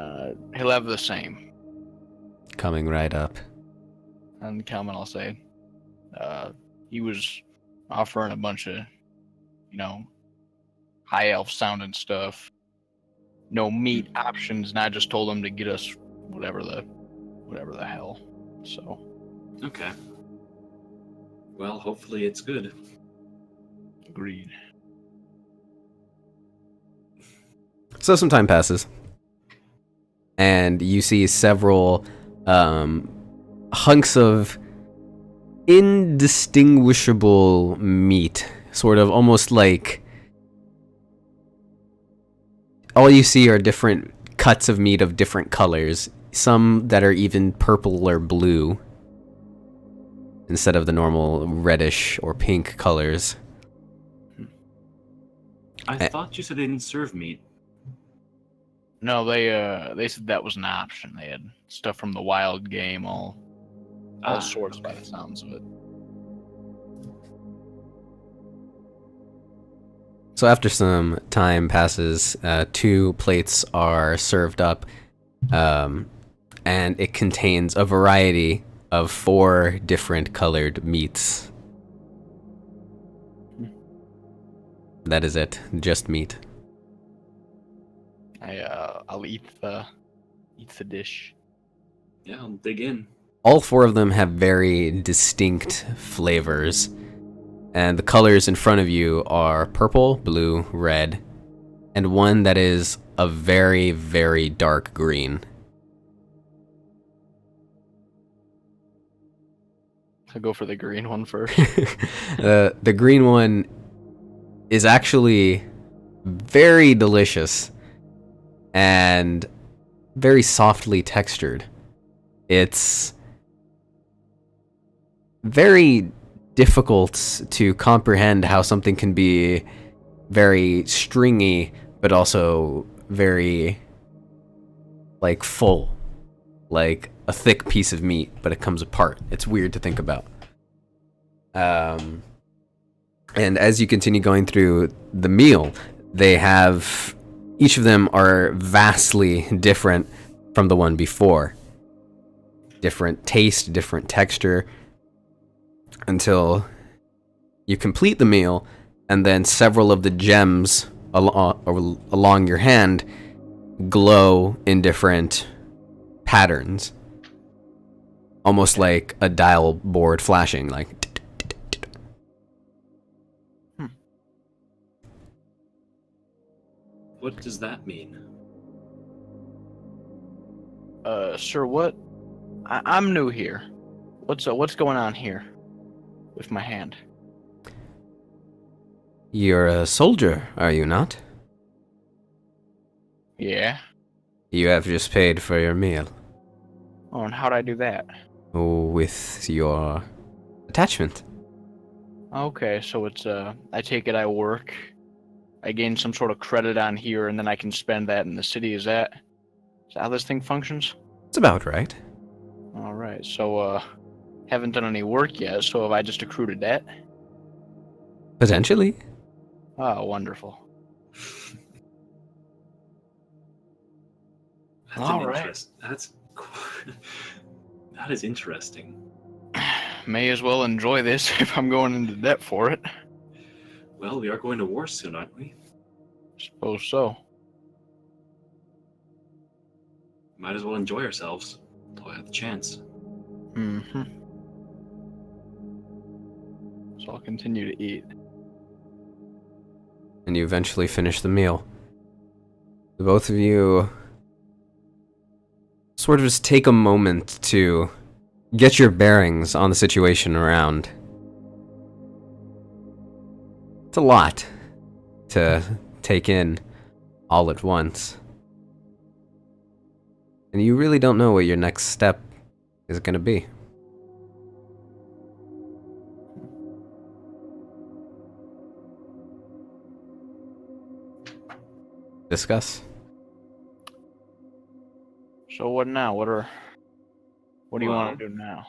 Speaker 2: he'll have the same.
Speaker 1: Coming right up.
Speaker 2: And Kalman, I'll say, he was offering a bunch of, high elf sounding stuff. No meat options, and I just told him to get us whatever the hell. So.
Speaker 3: Okay. Well, hopefully it's good.
Speaker 2: Agreed.
Speaker 1: So some time passes, and you see several hunks of indistinguishable meat, sort of almost like all you see are different cuts of meat of different colors, some that are even purple or blue instead of the normal reddish or pink colors.
Speaker 3: I thought you said they didn't serve meat.
Speaker 2: No, they said that was an option. They had stuff from the wild game, all sorts by the sounds of it.
Speaker 1: So after some time passes, 2 plates are served up, and it contains a variety of 4 different colored meats. That is it, just meat.
Speaker 2: I'll eat the dish.
Speaker 3: Yeah, I'll dig in.
Speaker 1: All 4 of them have very distinct flavors, and the colors in front of you are purple, blue, red, and one that is a very, very dark green.
Speaker 2: I'll go for the green one first.
Speaker 1: The green one is actually very delicious and very softly textured. It's very difficult to comprehend how something can be very stringy, but also very, like, full. Like a thick piece of meat, but it comes apart. It's weird to think about. And as you continue going through the meal, each of them are vastly different from the one before. Different taste, different texture, until you complete the meal, and then several of the gems along your hand glow in different patterns. Almost like a dial board flashing, like.
Speaker 3: What does that mean?
Speaker 2: Sir, what? I'm new here. What's going on here with my hand?
Speaker 1: You're a soldier, are you not?
Speaker 2: Yeah.
Speaker 1: You have just paid for your meal.
Speaker 2: Oh, and how'd I do that?
Speaker 1: With your attachment.
Speaker 2: Okay, so it's I take it I work. I gain some sort of credit on here, and then I can spend that in the city. Is that how this thing functions?
Speaker 1: It's about right.
Speaker 2: All right. So haven't done any work yet. So have I just accrued a debt?
Speaker 1: Potentially.
Speaker 2: Oh, wonderful.
Speaker 3: That's
Speaker 2: All
Speaker 3: an
Speaker 2: right.
Speaker 3: interest. That is interesting.
Speaker 2: May as well enjoy this if I'm going into debt for it.
Speaker 3: Well, we are going to war soon, aren't we?
Speaker 2: Suppose so.
Speaker 3: Might as well enjoy ourselves while we have the chance.
Speaker 2: Mm-hmm. So I'll continue to eat.
Speaker 1: And you eventually finish the meal. The both of you sort of just take a moment to get your bearings on the situation around. It's a lot to take in all at once. And you really don't know what your next step is going to be. Discuss.
Speaker 2: So what now? What do you want
Speaker 3: Well,
Speaker 2: to do now?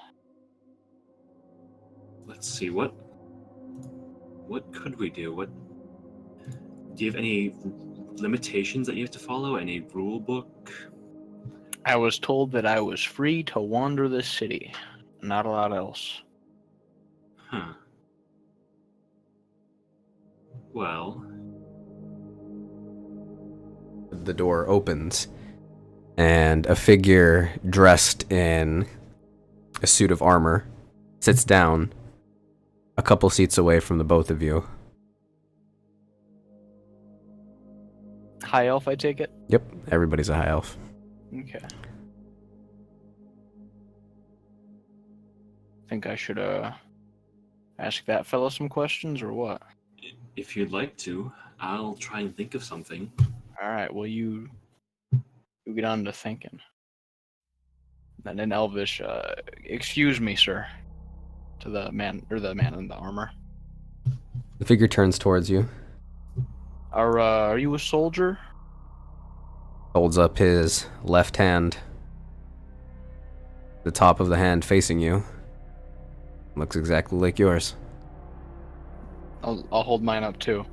Speaker 3: Let's see, what could we do? Do you have any limitations that you have to follow? Any rule book?
Speaker 2: I was told that I was free to wander this city. Not a lot else.
Speaker 3: Huh. Well,
Speaker 1: The door opens, and a figure dressed in a suit of armor sits down a couple seats away from the both of you.
Speaker 2: High elf, I take it?
Speaker 1: Yep, everybody's a high elf.
Speaker 2: Okay. Think I should ask that fella some questions or what?
Speaker 3: if you'd like to, I'll try and think of something.
Speaker 2: Alright, well you get on to thinking. And in Elvish, excuse me, sir. To the man in the armor.
Speaker 1: The figure turns towards you,
Speaker 2: Are you a soldier?
Speaker 1: holds up his left hand, the top of the hand facing you. Looks exactly like yours.
Speaker 2: I'll hold mine up too.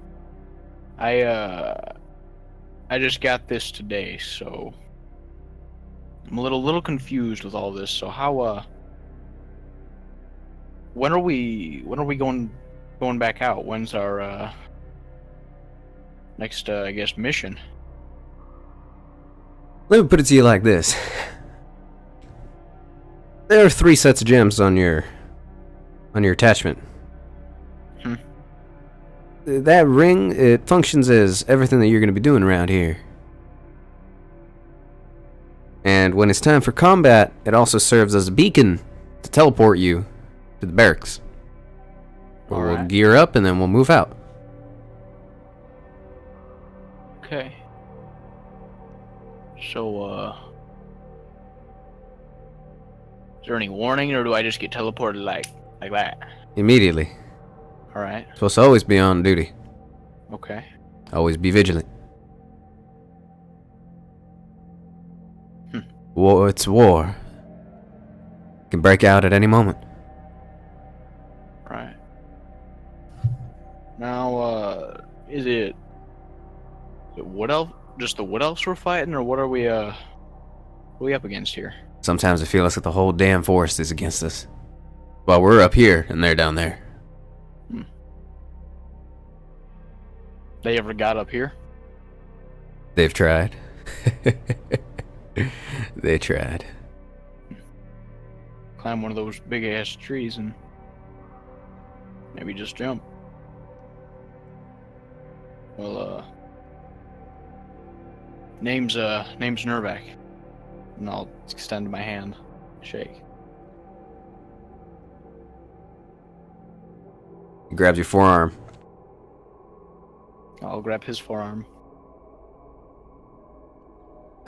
Speaker 2: I just got this today, so I'm a little confused with all this. So how when are we going back out? When's our next I guess mission?
Speaker 1: Let me put it to you like this. There are 3 sets of gems on your attachment. That ring, it functions as everything that you're going to be doing around here. And when it's time for combat, it also serves as a beacon to teleport you to the barracks. Where we'll gear up and then we'll move out.
Speaker 2: Okay. So is there any warning, or do I just get teleported like that?
Speaker 1: Immediately.
Speaker 2: Alright.
Speaker 1: Supposed to always be on duty.
Speaker 2: Okay.
Speaker 1: Always be vigilant. War, it's war. Can break out at any moment.
Speaker 2: Right. Now, is it Wood Elf? Just the Wood Elves we're fighting, or what are we up against here?
Speaker 1: Sometimes it feels like the whole damn forest is against us. Well, we're up here and they're down there.
Speaker 2: They ever got up here?
Speaker 1: They've tried. They tried.
Speaker 2: Climb one of those big ass trees and maybe just jump. Well, name's Nurback, and I'll extend my hand, shake.
Speaker 1: He grabs your forearm.
Speaker 2: I'll grab his forearm.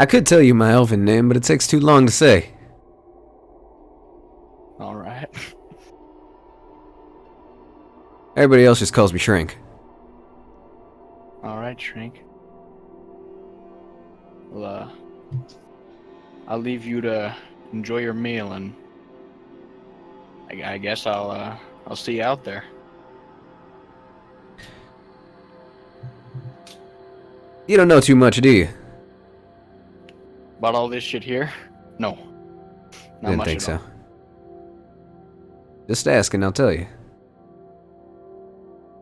Speaker 1: I could tell you my elven name, but it takes too long to say.
Speaker 2: All right.
Speaker 1: Everybody else just calls me Shrink.
Speaker 2: Alright, Shrink. Well, I'll leave you to enjoy your meal, and I guess I'll see you out there.
Speaker 1: You don't know too much, do you?
Speaker 2: About all this shit here? No. Not
Speaker 1: Didn't
Speaker 2: much
Speaker 1: think
Speaker 2: at
Speaker 1: so.
Speaker 2: all.
Speaker 1: Just ask and I'll tell you.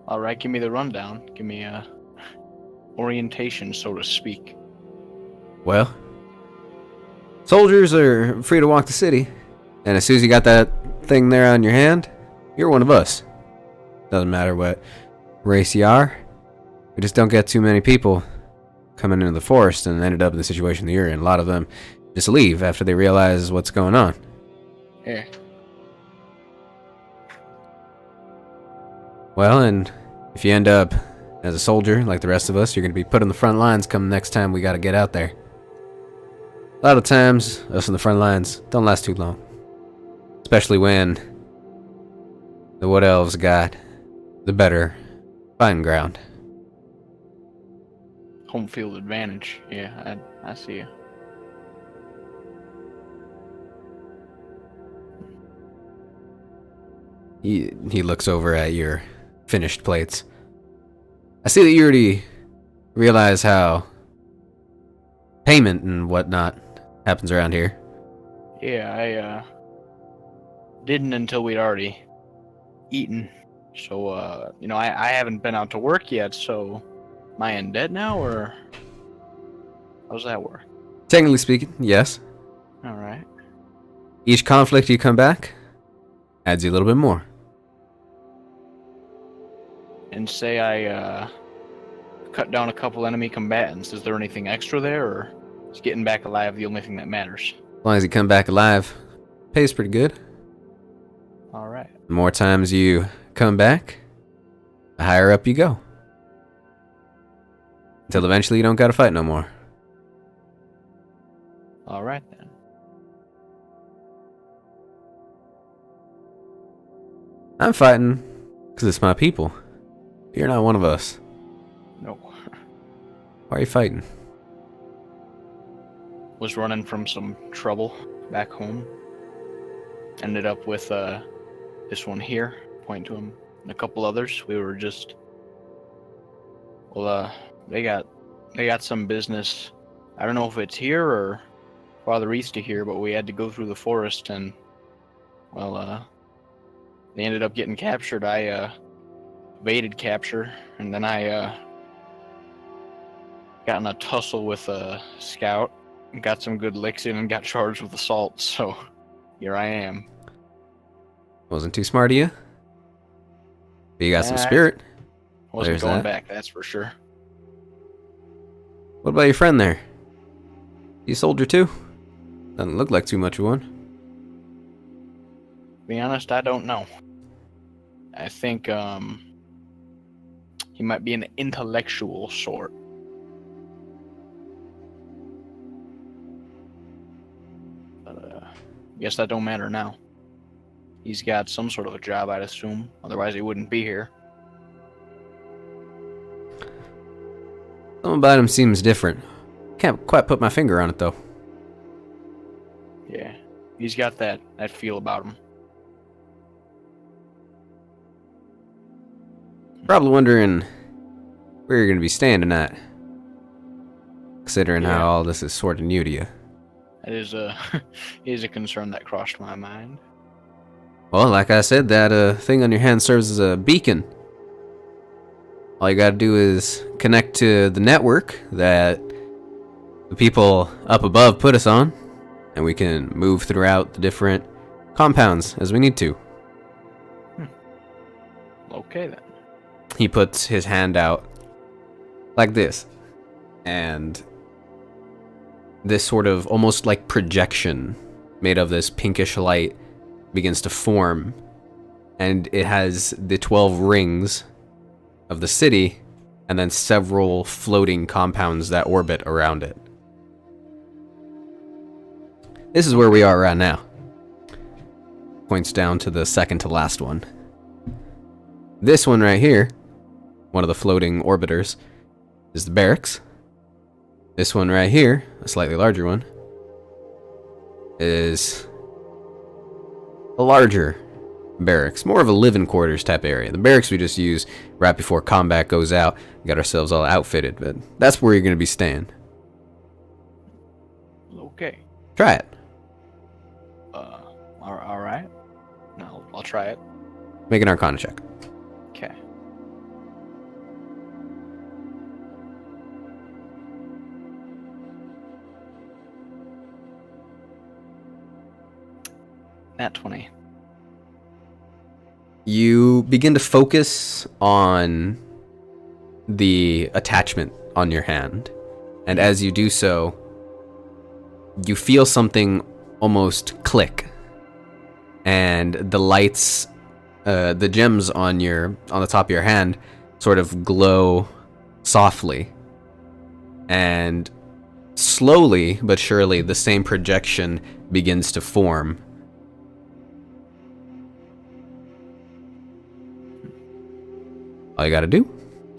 Speaker 2: Alright, give me the rundown. Give me a orientation, so to speak.
Speaker 1: Well, soldiers are free to walk the city, and as soon as you got that thing there on your hand, you're one of us. Doesn't matter what race you are. We just don't get too many people coming into the forest and ended up in the situation that you're in. A lot of them just leave after they realize what's going on.
Speaker 2: Yeah.
Speaker 1: Well, and if you end up as a soldier like the rest of us, you're going to be put on the front lines come next time we got to get out there. A lot of times, us on the front lines don't last too long. Especially when the Wood Elves got the better fighting ground.
Speaker 2: Home field advantage. Yeah, I see you.
Speaker 1: He looks over at your finished plates. I see that you already realize how payment and whatnot happens around here.
Speaker 2: Yeah, I didn't until we'd already eaten. So, I haven't been out to work yet, so am I in debt now, or how's that work?
Speaker 1: Technically speaking, yes.
Speaker 2: Alright.
Speaker 1: Each conflict you come back adds you a little bit more.
Speaker 2: And say I cut down a couple enemy combatants. Is there anything extra there, or is getting back alive the only thing that matters?
Speaker 1: As long as you come back alive, pays pretty good.
Speaker 2: Alright.
Speaker 1: The more times you come back, the higher up you go. Until eventually you don't gotta fight no more.
Speaker 2: Alright then.
Speaker 1: I'm fighting because it's my people. You're not one of us.
Speaker 2: No.
Speaker 1: Why are you fighting?
Speaker 2: Was running from some trouble back home. Ended up with this one here, point to him, and a couple others. We were just they got some business. I don't know if it's here or farther east of here, but we had to go through the forest, and they ended up getting captured. I evaded capture, and then I got in a tussle with a scout, got some good licks in, and got charged with assault. So here I am.
Speaker 1: Wasn't too smart of you. But you got some
Speaker 2: Nah,
Speaker 1: spirit.
Speaker 2: Wasn't
Speaker 1: There's
Speaker 2: going
Speaker 1: that.
Speaker 2: back, that's for sure.
Speaker 1: What about your friend there? You a soldier too? Doesn't look like too much of one.
Speaker 2: To be honest, I don't know. I think he might be an intellectual sort. But guess that don't matter now. He's got some sort of a job, I'd assume. Otherwise, he wouldn't be here.
Speaker 1: Something about him seems different. Can't quite put my finger on it though.
Speaker 2: Yeah, he's got that feel about him.
Speaker 1: Probably wondering where you're going to be staying tonight. Considering
Speaker 2: Yeah.
Speaker 1: how all this is sort of new to you.
Speaker 2: That is is a concern that crossed my mind.
Speaker 1: Well, like I said, that thing on your hand serves as a beacon. All you gotta do is connect to the network that the people up above put us on, and we can move throughout the different compounds as we need to.
Speaker 2: Okay then.
Speaker 1: He puts his hand out like this, and this sort of almost like projection made of this pinkish light begins to form, and it has the 12 rings of the city and then several floating compounds that orbit around it. This is where we are right now. Points down to the second to last one. This one right here, one of the floating orbiters, is the barracks. This one right here, a slightly larger one, is a larger barracks, more of a living quarters type area. The barracks we just use right before combat goes out. We got ourselves all outfitted, but that's where you're going to be staying.
Speaker 2: Okay.
Speaker 1: Try it.
Speaker 2: All right. No, I'll try it.
Speaker 1: Make an Arcana check.
Speaker 2: Okay. Nat 20.
Speaker 1: You begin to focus on the attachment on your hand, and as you do so, you feel something almost click, and the lights, the gems on the top of your hand, sort of glow softly, and slowly but surely the same projection begins to form. All you gotta do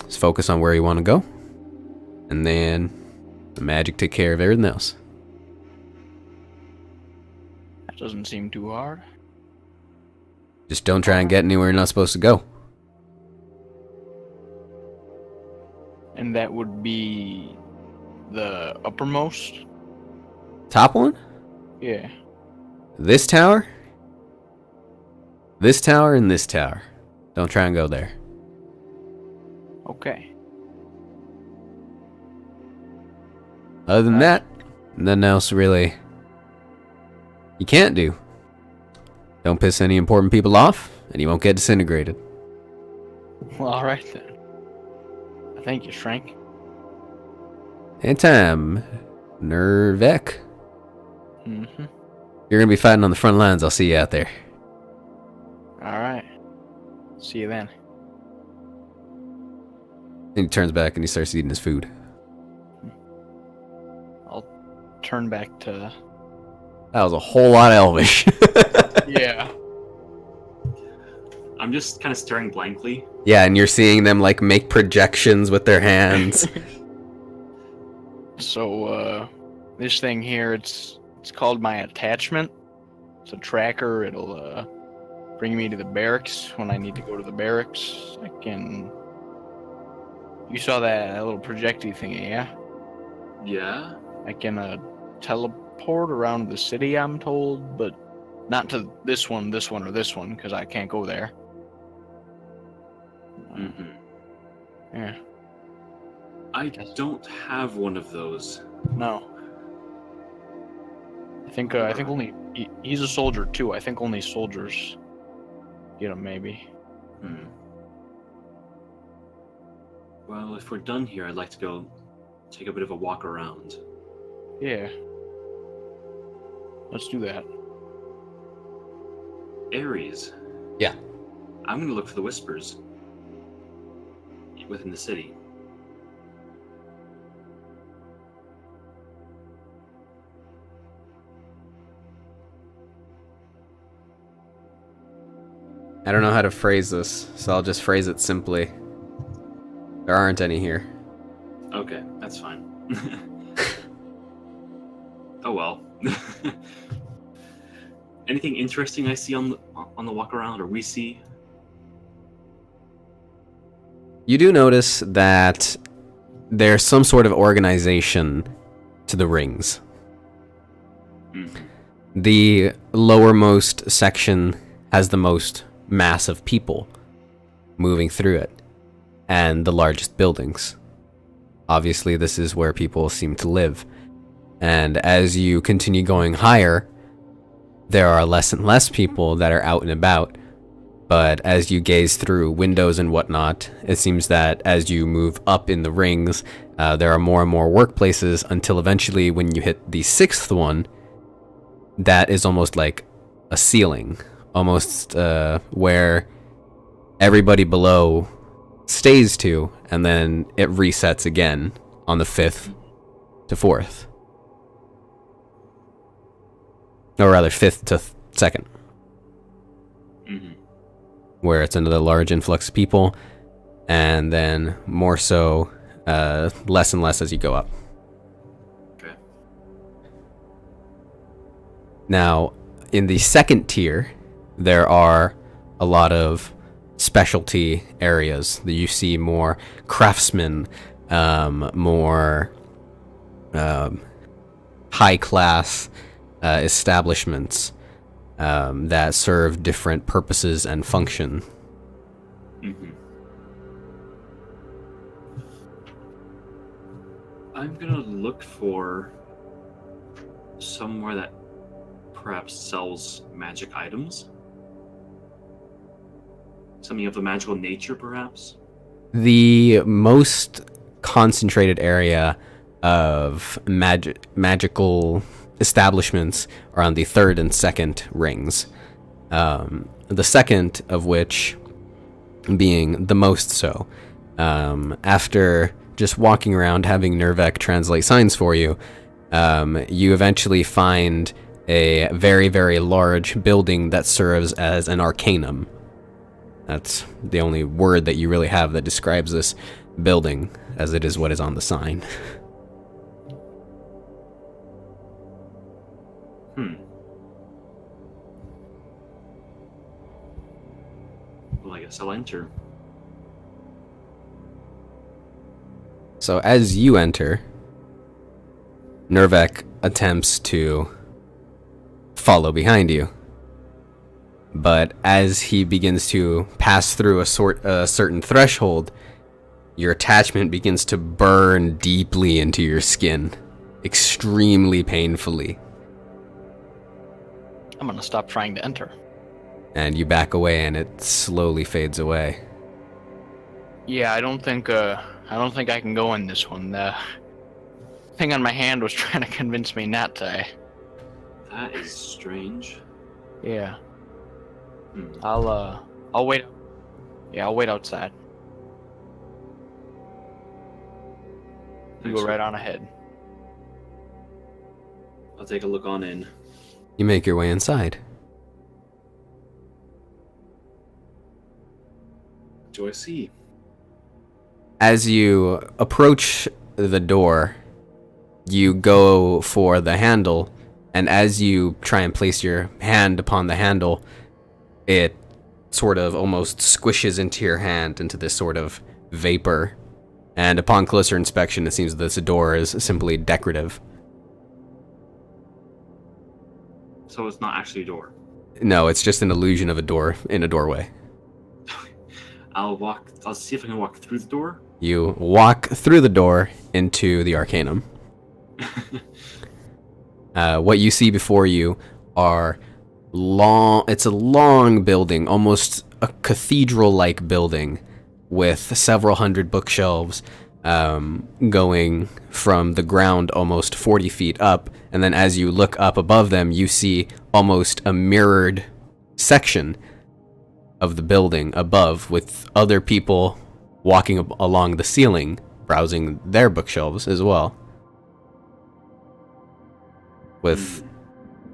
Speaker 1: is focus on where you want to go, and then the magic take care of everything else.
Speaker 2: That doesn't seem too hard.
Speaker 1: Just don't try and get anywhere you're not supposed to go.
Speaker 2: And that would be the uppermost?
Speaker 1: Top one?
Speaker 2: Yeah.
Speaker 1: This tower, and this tower. Don't try and go there.
Speaker 2: Okay.
Speaker 1: Other than that, nothing else really you can't do. Don't piss any important people off, and you won't get disintegrated.
Speaker 2: Well, all right then. Thank you, Frank.
Speaker 1: Anytime, Nervek.
Speaker 2: Mm-hmm.
Speaker 1: You're gonna be fighting on the front lines. I'll see you out there.
Speaker 2: All right. See you then.
Speaker 1: And he turns back and he starts eating his food.
Speaker 2: I'll turn back to...
Speaker 1: That was a whole lot of Elvish.
Speaker 2: Yeah.
Speaker 3: I'm just kind of staring blankly.
Speaker 1: Yeah, and you're seeing them like make projections with their hands.
Speaker 2: So, this thing here, it's called my attachment. It's a tracker. It'll bring me to the barracks when I need to go to the barracks. I can... You saw that little projecty thingy, yeah?
Speaker 3: Yeah?
Speaker 2: I can teleport around the city, I'm told, but not to this one, or this one, because I can't go there.
Speaker 3: Mm-hmm.
Speaker 2: Yeah.
Speaker 3: I don't have one of those.
Speaker 2: No. I think only he's a soldier too. I think only soldiers get him, maybe.
Speaker 3: Hmm. Well, if we're done here, I'd like to go take a bit of a walk around.
Speaker 2: Yeah. Let's do that.
Speaker 3: Aries.
Speaker 1: Yeah.
Speaker 3: I'm gonna look for the whispers within the city.
Speaker 1: I don't know how to phrase this, so I'll just phrase it simply. There aren't any here.
Speaker 3: Okay, that's fine. Oh well. Anything interesting I see on the walk around, or we see?
Speaker 1: You do notice that there's some sort of organization to the rings.
Speaker 3: Mm-hmm.
Speaker 1: The lowermost section has the most mass of people moving through it, and the largest buildings. Obviously, this is where people seem to live. And as you continue going higher, there are less and less people that are out and about. But as you gaze through windows and whatnot, it seems that as you move up in the rings, there are more and more workplaces until eventually when you hit the sixth one, that is almost like a ceiling. Almost where everybody below stays to, and then it resets again on the 5th to 4th. Or rather, 5th to 2nd.
Speaker 3: Mm-hmm.
Speaker 1: where it's another large influx of people, and then more so, less and less as you go up.
Speaker 3: Okay.
Speaker 1: Now, in the second tier, there are a lot of specialty areas that you see more craftsmen, more high class establishments that serve different purposes and function.
Speaker 3: Mm-hmm. I'm gonna look for somewhere that perhaps sells magic items. Something of a magical nature, perhaps?
Speaker 1: The most concentrated area of magical establishments are on the third and second rings. The second of which being the most so. After just walking around having Nervek translate signs for you, you eventually find a very, very large building that serves as an arcanum. That's the only word that you really have that describes this building, as it is what is on the sign.
Speaker 3: Well, I guess I'll enter.
Speaker 1: So as you enter, Nervek attempts to follow behind you. But as he begins to pass through a certain threshold, your attachment begins to burn deeply into your skin, extremely painfully.
Speaker 2: I'm gonna stop trying to enter.
Speaker 1: And you back away, and it slowly fades away.
Speaker 2: Yeah, I don't think I can go in this one. The thing on my hand was trying to convince me not to.
Speaker 3: That is strange.
Speaker 2: Yeah. I'll wait. Yeah, I'll wait outside. You go right on ahead.
Speaker 3: I'll take a look on in.
Speaker 1: You make your way inside.
Speaker 3: What do I see?
Speaker 1: As you approach the door, you go for the handle, and as you try and place your hand upon the handle, it sort of almost squishes into your hand into this sort of vapor. And upon closer inspection, it seems that this door is simply decorative.
Speaker 3: So it's not actually a door.
Speaker 1: No, it's just an illusion of a door in a doorway.
Speaker 3: I'll see if I can walk through the door.
Speaker 1: You walk through the door into the Arcanum. What you see before you are it's a long building, almost a cathedral-like building with several hundred bookshelves going from the ground almost 40 feet up, and then as you look up above them, you see almost a mirrored section of the building above with other people walking along the ceiling, browsing their bookshelves as well. With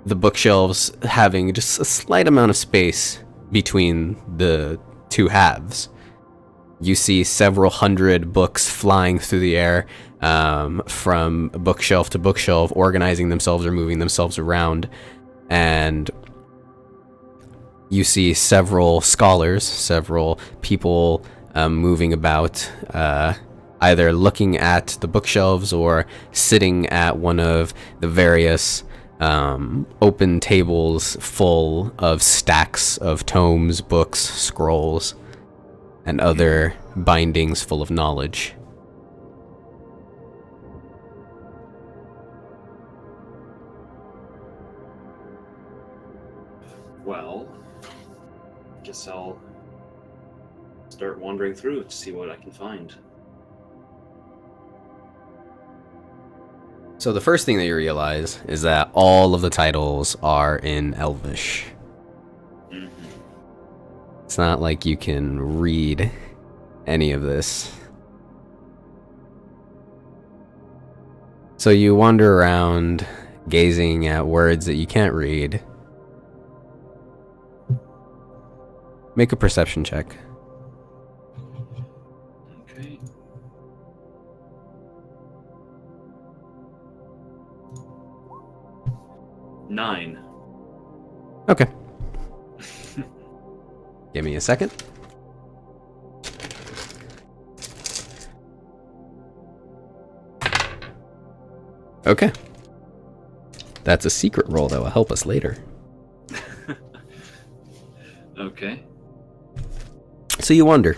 Speaker 1: the bookshelves having just a slight amount of space between the two halves. You see several hundred books flying through the air from bookshelf to bookshelf, organizing themselves or moving themselves around. And you see several scholars, several people moving about, either looking at the bookshelves or sitting at one of the various open tables full of stacks of tomes, books, scrolls, and other bindings full of knowledge.
Speaker 3: Well, guess I'll start wandering through to see what I can find.
Speaker 1: So the first thing that you realize is that all of the titles are in Elvish.
Speaker 3: Mm-hmm.
Speaker 1: It's not like you can read any of this. So you wander around, gazing at words that you can't read. Make a perception check.
Speaker 3: Okay. Nine.
Speaker 1: Okay. Give me a second. Okay. That's a secret roll that will help us later.
Speaker 3: Okay.
Speaker 1: So you wonder.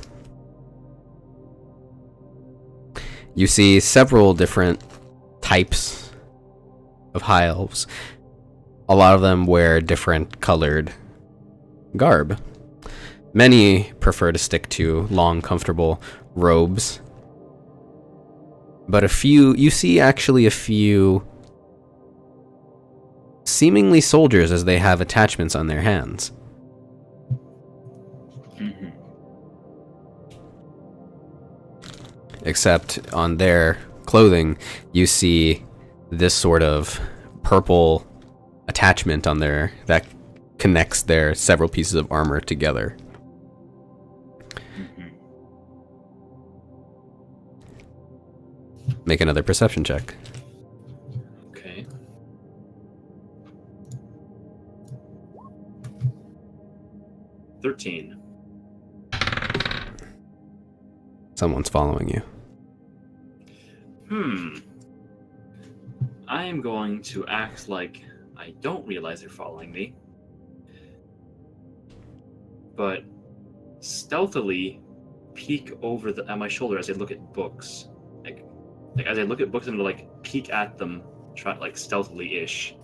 Speaker 1: You see several different types of high elves. A lot of them wear different colored garb. Many prefer to stick to long, comfortable robes. But you see actually a few seemingly soldiers as they have attachments on their hands.
Speaker 3: Mm-hmm.
Speaker 1: Except on their clothing, you see this sort of purple attachment on there that connects their several pieces of armor together.
Speaker 3: Mm-hmm.
Speaker 1: Make another perception check.
Speaker 3: Okay. $13.
Speaker 1: Someone's following you.
Speaker 3: I am going to act like I don't realize they're following me, but stealthily peek over at my shoulder as I look at books. Like as I look at books, I'm gonna like peek at them, try like stealthily-ish,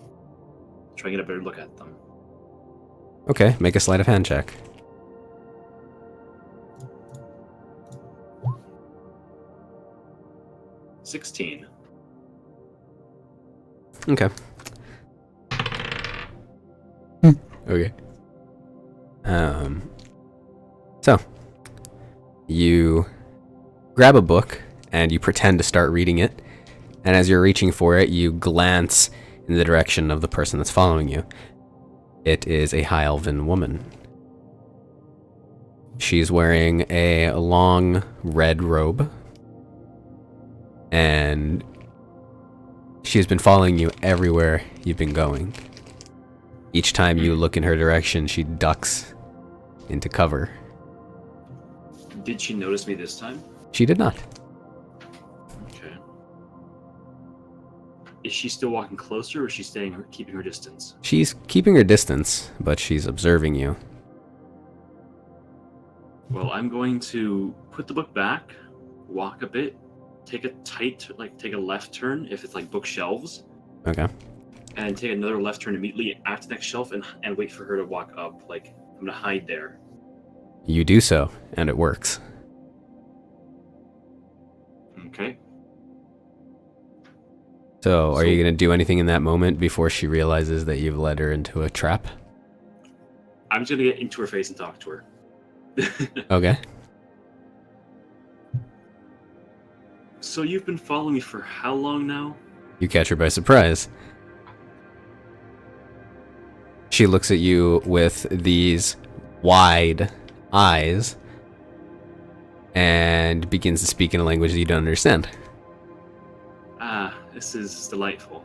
Speaker 3: try and get a better look at them.
Speaker 1: Okay, make a sleight of hand check.
Speaker 3: $16.
Speaker 1: Okay. Okay. So you grab a book and you pretend to start reading it, and as you're reaching for it, you glance in the direction of the person that's following you. It is a high elven woman. She's wearing a long red robe, and she's been following you everywhere you've been going. Each time you look in her direction, she ducks into cover.
Speaker 3: Did she notice me this time?
Speaker 1: She did not.
Speaker 3: Okay. Is she still walking closer, or is she keeping her distance?
Speaker 1: She's keeping her distance, but she's observing you.
Speaker 3: Well, I'm going to put the book back, walk a bit, take a left turn if it's like bookshelves,
Speaker 1: Okay.
Speaker 3: and take another left turn immediately after the next shelf and wait for her to walk up. Like, I'm gonna hide there.
Speaker 1: You do so, and it works.
Speaker 3: Okay.
Speaker 1: So, are you going to do anything in that moment before she realizes that you've led her into a trap?
Speaker 3: I'm just gonna get into her face and talk to her.
Speaker 1: Okay.
Speaker 3: So you've been following me for how long now?
Speaker 1: You catch her by surprise. She looks at you with these wide eyes and begins to speak in a language that you don't understand.
Speaker 3: Ah, this is delightful.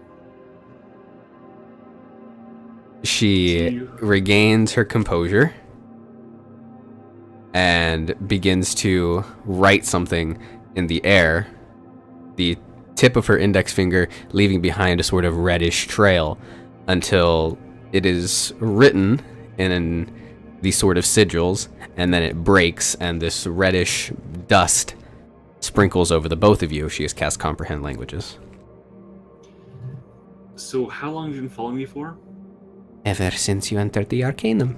Speaker 1: She regains her composure and begins to write something in the air, the tip of her index finger leaving behind a sort of reddish trail until it is written in these sort of sigils, and then it breaks and this reddish dust sprinkles over the both of you. She has cast Comprehend Languages.
Speaker 3: So how long have you been following me for?
Speaker 1: Ever since you entered the Arcanum.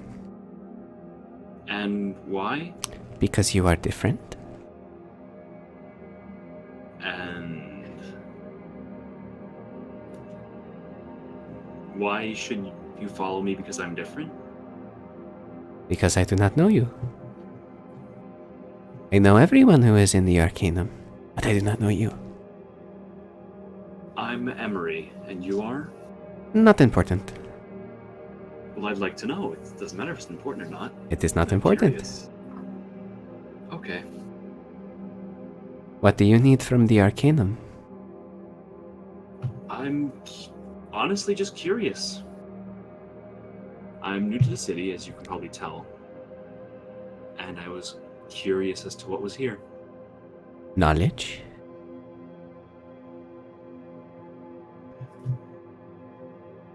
Speaker 3: And why?
Speaker 1: Because you are different.
Speaker 3: And why should you follow me because I'm different?
Speaker 1: Because I do not know you. I know everyone who is in the Arcanum, but I do not know you.
Speaker 3: I'm Emery, and you are?
Speaker 1: Not important.
Speaker 3: Well, I'd like to know. It doesn't matter if it's important or not.
Speaker 1: It is not
Speaker 3: I'm
Speaker 1: important.
Speaker 3: curious. Okay.
Speaker 1: What do you need from the Arcanum?
Speaker 3: I'm honestly just curious. I'm new to the city, as you can probably tell. And I was curious as to what was here.
Speaker 1: Knowledge?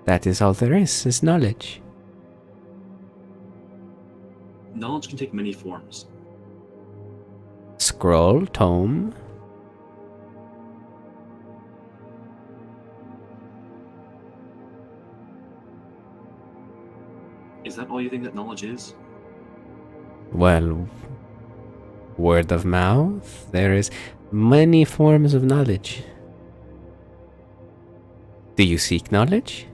Speaker 1: That is all there is knowledge.
Speaker 3: Knowledge can take many forms.
Speaker 1: Scroll, tome.
Speaker 3: Is that all you think that knowledge is?
Speaker 1: Well, word of mouth. There is many forms of knowledge. Do you seek knowledge?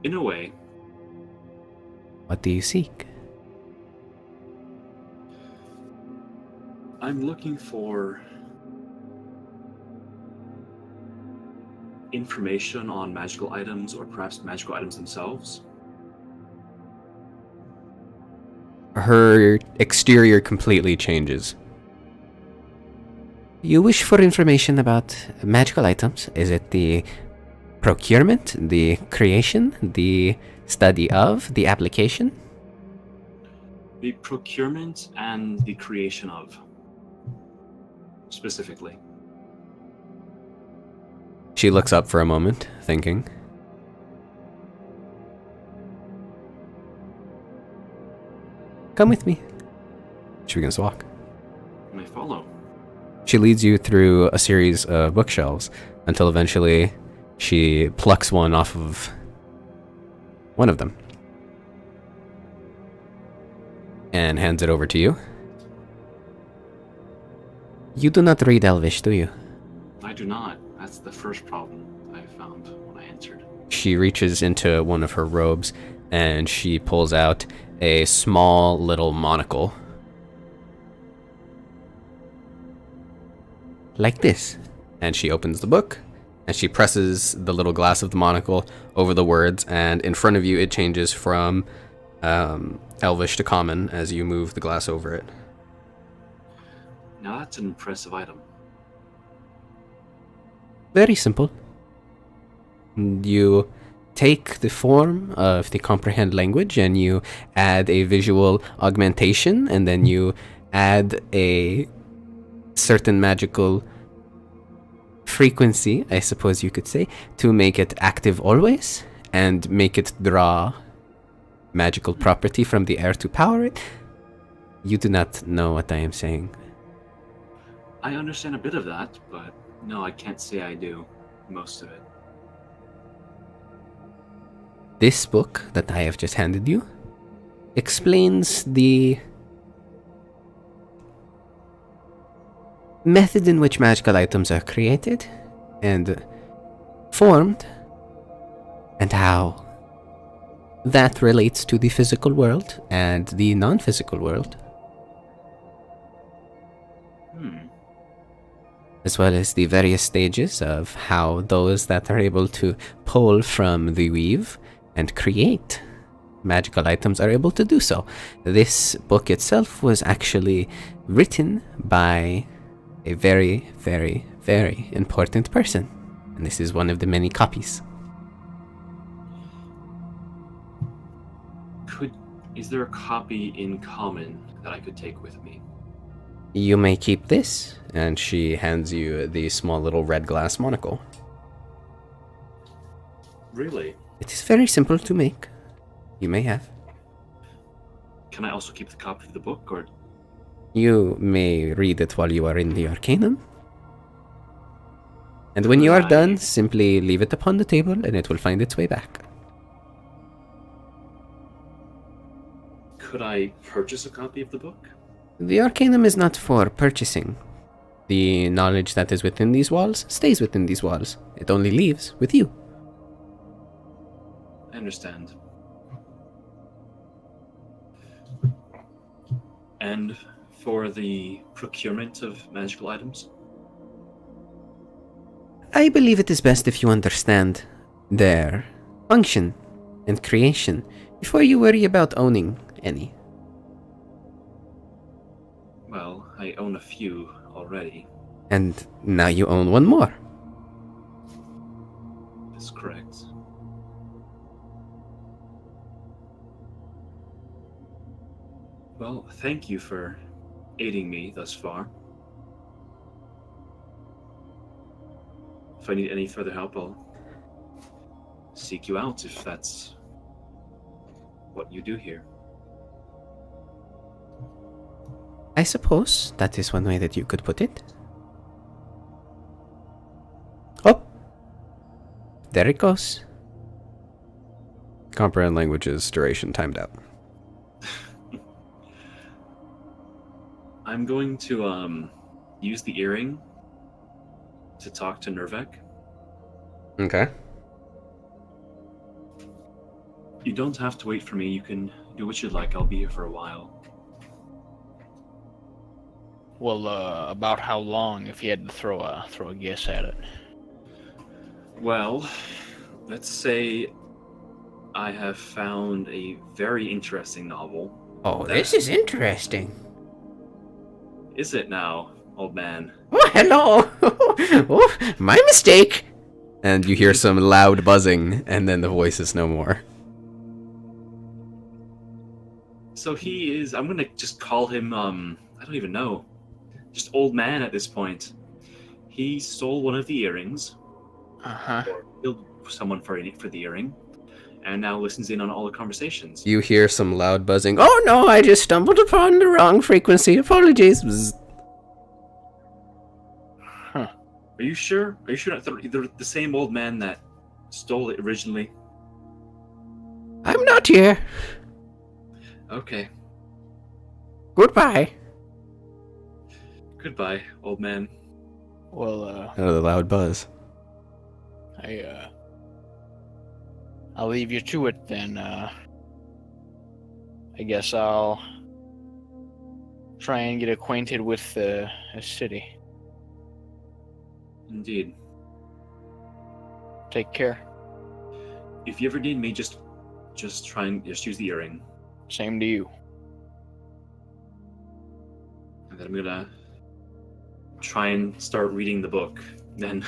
Speaker 3: In a way.
Speaker 1: What do you seek?
Speaker 3: I'm looking for information on magical items, or perhaps magical items themselves.
Speaker 1: Her exterior completely changes. You wish for information about magical items? Is it the procurement, the creation, the study of, the application?
Speaker 3: The procurement and the creation of, specifically.
Speaker 1: She looks up for a moment, thinking. Come with me. She begins to walk.
Speaker 3: And I follow.
Speaker 1: She leads you through a series of bookshelves until eventually she plucks one off of one of them and hands it over to you. You do not read Elvish, do you?
Speaker 3: I do not. That's the first problem I found when I entered.
Speaker 1: She reaches into one of her robes and she pulls out a small little monocle. Like this. And she opens the book and she presses the little glass of the monocle over the words, and in front of you it changes from Elvish to common as you move the glass over it.
Speaker 3: Now that's an impressive item.
Speaker 1: Very simple. You take the form of the comprehend language and you add a visual augmentation, and then you add a certain magical frequency, I suppose you could say, to make it active always and make it draw magical property from the air to power it. You do not know what I am saying.
Speaker 3: I understand a bit of that, but no, I can't say I do most of it.
Speaker 1: This book that I have just handed you explains the method in which magical items are created and formed, and how that relates to the physical world and the non-physical world, as well as the various stages of how those that are able to pull from the weave and create magical items are able to do so. This book itself was actually written by a very, very, very important person, and this is one of the many copies.
Speaker 3: Is there a copy in common that I could take with me?
Speaker 1: You may keep this, and she hands you the small little red glass monocle.
Speaker 3: Really?
Speaker 1: It is very simple to make. You may have.
Speaker 3: Can I also keep the copy of the book, or?
Speaker 1: You may read it while you are in the Arcanum. And when you are done, simply leave it upon the table and it will find its way back.
Speaker 3: Could I purchase a copy of the book?
Speaker 1: The Arcanum is not for purchasing. The knowledge that is within these walls stays within these walls. It only leaves with you.
Speaker 3: I understand. And for the procurement of magical items?
Speaker 1: I believe it is best if you understand their function and creation before you worry about owning any.
Speaker 3: Well, I own a few already.
Speaker 1: And now you own one more.
Speaker 3: That's correct. Well, thank you for aiding me thus far. If I need any further help, I'll seek you out if that's what you do here.
Speaker 1: I suppose that is one way that you could put it. Oh! There it goes. Comprehend languages, duration timed out.
Speaker 3: I'm going to use the earring to talk to Nervek.
Speaker 1: Okay.
Speaker 3: You don't have to wait for me. You can do what you'd like. I'll be here for a while.
Speaker 2: Well, about how long, if you had to throw a guess at it?
Speaker 3: Well, let's say I have found a very interesting novel.
Speaker 1: Oh, this is interesting.
Speaker 3: Is it now, old man?
Speaker 1: Oh, hello! Oh, my mistake! And you hear some loud buzzing, and then the voice is no more.
Speaker 3: So he is, I'm gonna just call him, I don't even know. Just old man at this point. He stole one of the earrings.
Speaker 2: Uh-huh.
Speaker 3: Or killed someone for the earring. And now listens in on all the conversations.
Speaker 1: You hear some loud buzzing. Oh no, I just stumbled upon the wrong frequency. Apologies. Bzz.
Speaker 2: Huh.
Speaker 3: Are you sure? Are you sure they're the same old man that stole it originally?
Speaker 1: I'm not here.
Speaker 3: Okay.
Speaker 1: Goodbye.
Speaker 3: Goodbye, old man.
Speaker 2: Well,
Speaker 1: Another loud buzz.
Speaker 2: I'll leave you to it then. I guess I'll try and get acquainted with the city.
Speaker 3: Indeed.
Speaker 2: Take care.
Speaker 3: If you ever need me, just try and just use the earring.
Speaker 2: Same to you.
Speaker 3: And then I'm gonna try and start reading the book. Then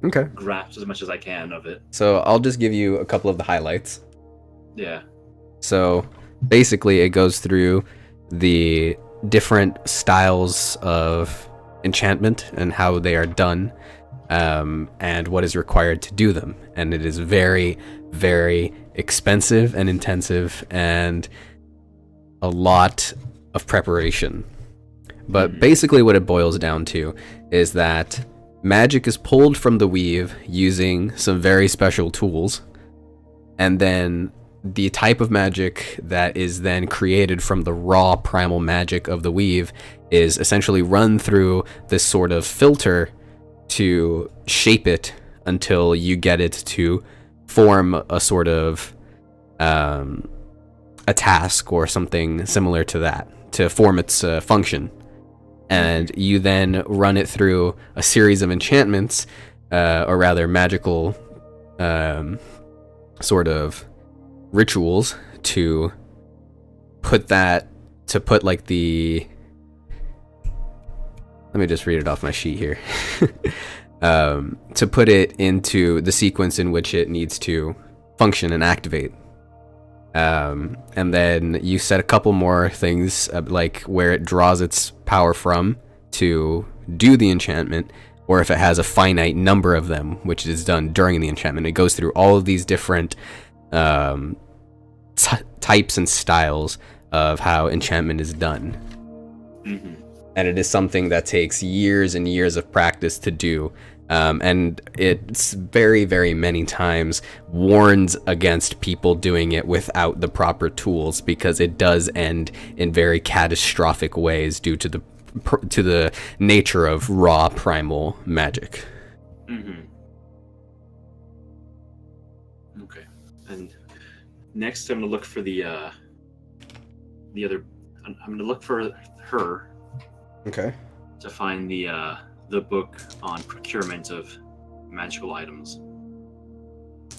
Speaker 1: Okay.
Speaker 3: grasp as much as I can of it.
Speaker 1: So I'll just give you a couple of the highlights.
Speaker 3: Yeah.
Speaker 1: So basically it goes through the different styles of enchantment and how they are done, and what is required to do them. And it is very, very expensive and intensive and a lot of preparation. But basically what it boils down to is that magic is pulled from the weave using some very special tools, and then the type of magic that is then created from the raw primal magic of the weave is essentially run through this sort of filter to shape it until you get it to form a sort of a task or something similar to that, to form its function. And you then run it through a series of enchantments, or rather magical sort of rituals to put like the... Let me just read it off my sheet here. To put it into the sequence in which it needs to function and activate. And then you set a couple more things, like where it draws its power from to do the enchantment, or if it has a finite number of them, which is done during the enchantment. It goes through all of these different types and styles of how enchantment is done.
Speaker 3: Mm-hmm.
Speaker 1: And it is something that takes years and years of practice to do. And it's very, very many times warns against people doing it without the proper tools, because it does end in very catastrophic ways due to the nature of raw primal magic.
Speaker 3: Mm-hmm. Okay. And next, I'm gonna look for the other. I'm gonna look for her.
Speaker 1: Okay.
Speaker 3: To find the book on procurement of magical items.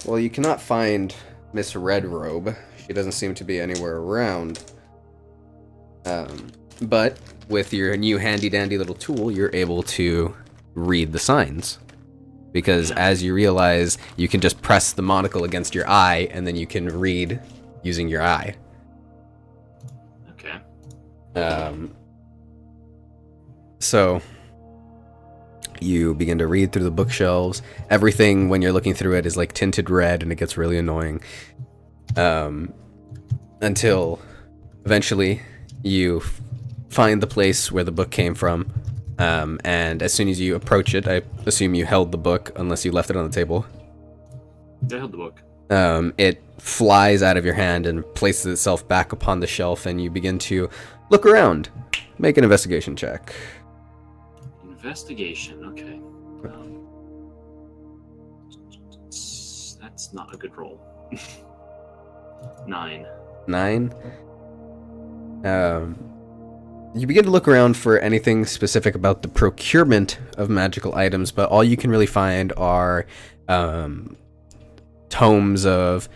Speaker 1: Well, you cannot find Miss Red Robe. She doesn't seem to be anywhere around. But with your new handy-dandy little tool, you're able to read the signs. Because as you realize, you can just press the monocle against your eye, and then you can read using your eye.
Speaker 3: Okay.
Speaker 1: So you begin to read through the bookshelves. Everything, when you're looking through it, is like tinted red, and it gets really annoying. Until eventually you find the place where the book came from. And as soon as you approach it, I assume you held the book, unless you left it on the table.
Speaker 3: I held the book.
Speaker 1: It flies out of your hand and places itself back upon the shelf, and you begin to look around. Make an investigation check.
Speaker 3: Investigation, okay. That's not a good roll. 9.
Speaker 1: 9. You begin to look around for anything specific about the procurement of magical items, but all you can really find are tomes of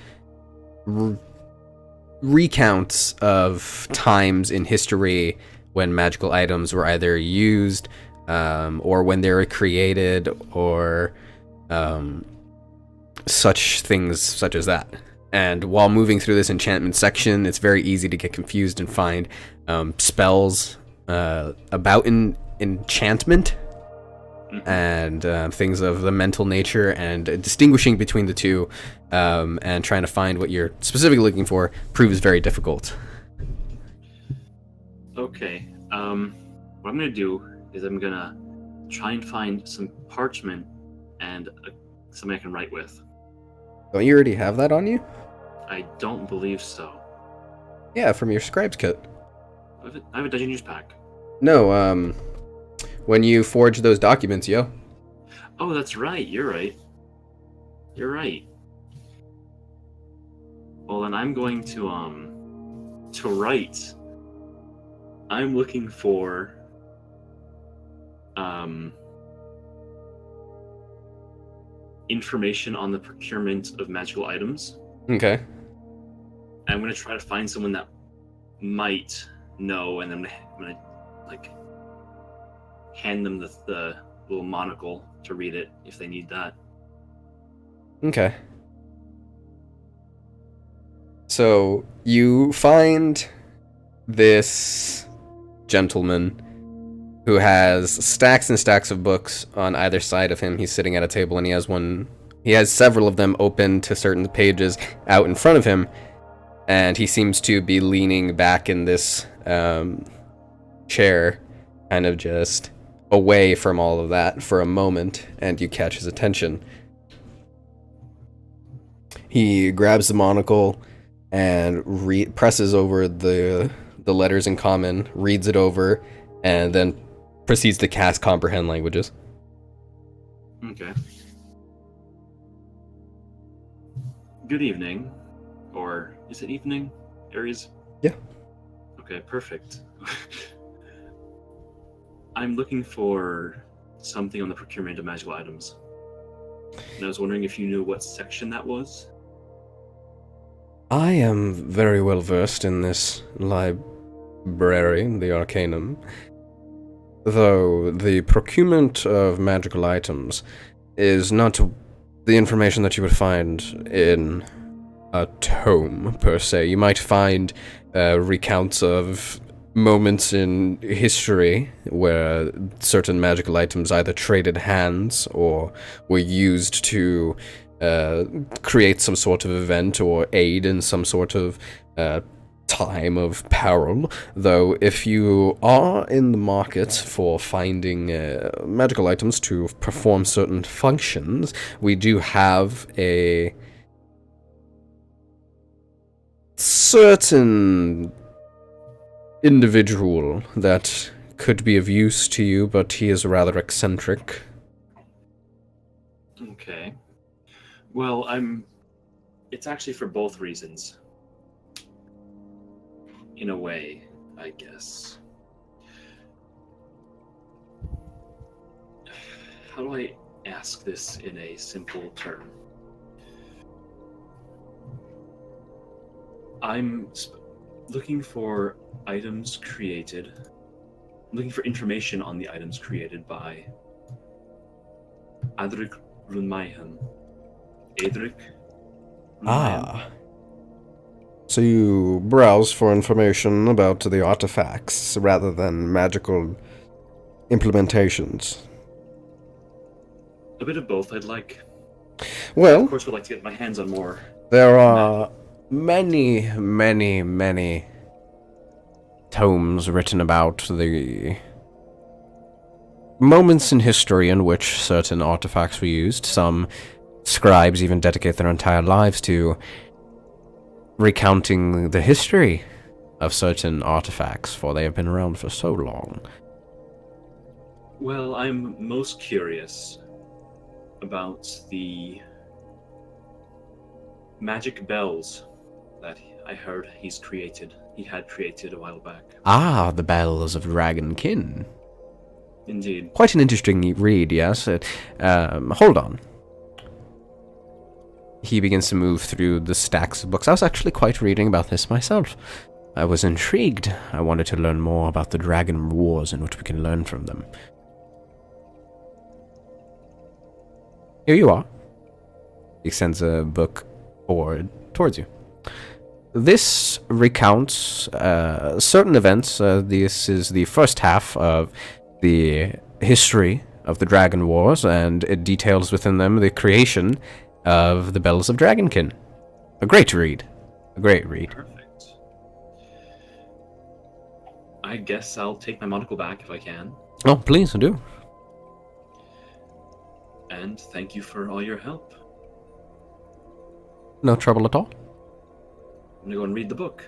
Speaker 1: recounts of times in history when magical items were either used or when they were created, or such things such as that. And while moving through this enchantment section, it's very easy to get confused and find spells about enchantment and things of the mental nature, and distinguishing between the two and trying to find what you're specifically looking for proves very difficult.
Speaker 3: Okay. What I'm going to do is I'm going to try and find some parchment and something I can write with.
Speaker 1: Don't you already have that on you?
Speaker 3: I don't believe so.
Speaker 1: Yeah, from your scribe's kit.
Speaker 3: I have a Dungeon Use pack.
Speaker 1: No, when you forge those documents, yo.
Speaker 3: Oh, that's right. You're right. You're right. Well, then I'm going to write. I'm looking for information on the procurement of magical items.
Speaker 1: Okay.
Speaker 3: I'm going to try to find someone that might know, and then I'm going to like hand them the little monocle to read it if they need that.
Speaker 1: Okay. So you find this gentleman who has stacks and stacks of books on either side of him. He's sitting at a table, and he has several of them open to certain pages out in front of him, and he seems to be leaning back in this chair, kind of just away from all of that for a moment, and you catch his attention. He grabs the monocle and presses over the letters in common, reads it over, and then proceeds to cast Comprehend Languages.
Speaker 3: Okay. Good evening. Or is it evening, Aries?
Speaker 1: Yeah.
Speaker 3: Okay, perfect. I'm looking for something on the procurement of magical items. And I was wondering if you knew what section that was?
Speaker 1: I am very well versed in this library, the Arcanum. Though the procurement of magical items is not the information that you would find in a tome, per se. You might find recounts of moments in history where certain magical items either traded hands or were used to create some sort of event or aid in some sort of time of peril. Though if you are in the market for finding magical items to perform certain functions, we do have a certain individual that could be of use to you, but he is rather eccentric.
Speaker 3: Okay. Well, it's actually for both reasons. In a way, I guess. How do I ask this in a simple term? I'm looking for items created. I'm looking for information on the items created by Adric Runmayhan. Adric Runmayhan.
Speaker 4: So you browse for information about the artifacts rather than magical implementations.
Speaker 3: A bit of both, I'd like.
Speaker 4: Well,
Speaker 3: Of course, would like to get my hands on more.
Speaker 4: there are
Speaker 1: Many, many, many tomes written about the moments in history in which certain artifacts were used. Some scribes even dedicate their entire lives to recounting the history of certain artifacts, for they have been around for so long.
Speaker 3: Well, I'm most curious about the magic bells that I heard he had created a while back.
Speaker 1: Ah, the Bells of Dragonkin.
Speaker 3: Indeed.
Speaker 1: Quite an interesting read, yes. Hold on. He begins to move through the stacks of books. I was actually quite reading about this myself. I was intrigued. I wanted to learn more about the dragon wars and what we can learn from them. Here you are. He sends a book forward towards you. This recounts certain events. This is the first half of the history of the Dragon Wars, and it details within them the creation of the Bells of Dragonkin. A great read. A great read.
Speaker 3: Perfect. I guess I'll take my monocle back if I can.
Speaker 1: Oh, please do.
Speaker 3: And thank you for all your help.
Speaker 1: No trouble at all.
Speaker 3: I'm gonna go and read the book.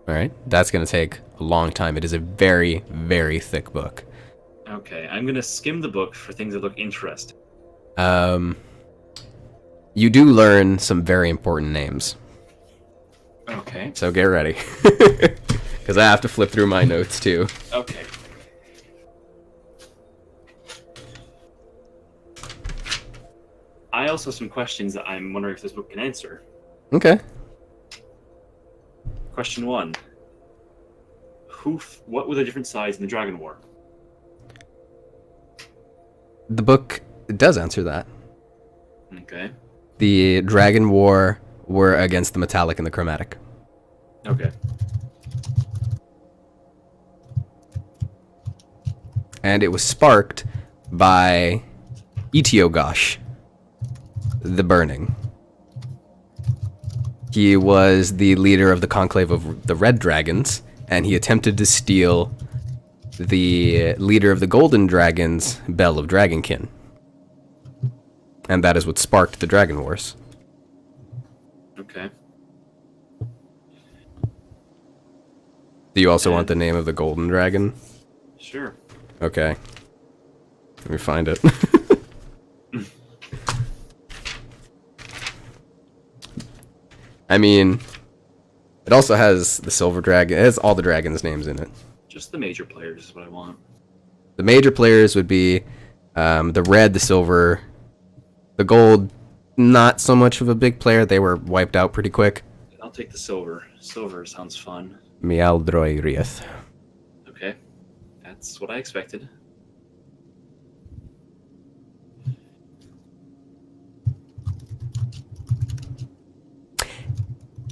Speaker 1: Alright, that's going to take a long time. It is a very, very thick book.
Speaker 3: Okay, I'm gonna skim the book for things that look interesting.
Speaker 1: You do learn some very important names,
Speaker 3: Okay.
Speaker 1: so get ready. Because I have to flip through my notes too.
Speaker 3: Okay. I also have some questions that I'm wondering if this book can answer.
Speaker 1: Okay.
Speaker 3: Question 1. What were the different sides in the Dragon War?
Speaker 1: The book does answer that.
Speaker 3: Okay.
Speaker 1: The Dragon War were against the metallic and the chromatic.
Speaker 3: Okay.
Speaker 1: And it was sparked by Etiogosh, the Burning. He was the leader of the conclave of the Red Dragons, and he attempted to steal the leader of the Golden Dragons, Bell of Dragonkin. And that is what sparked the Dragon Wars.
Speaker 3: Okay.
Speaker 1: Do you also want the name of the Golden Dragon?
Speaker 3: Sure.
Speaker 1: Okay. Let me find it. I mean, it also has the Silver Dragon. It has all the dragons' names in it.
Speaker 3: Just the major players is what I want.
Speaker 1: The major players would be the red, the silver, the gold. Not so much of a big player. They were wiped out pretty quick.
Speaker 3: I'll take the silver. Silver sounds fun.
Speaker 1: Mialdroirieth.
Speaker 3: Okay. That's what I expected.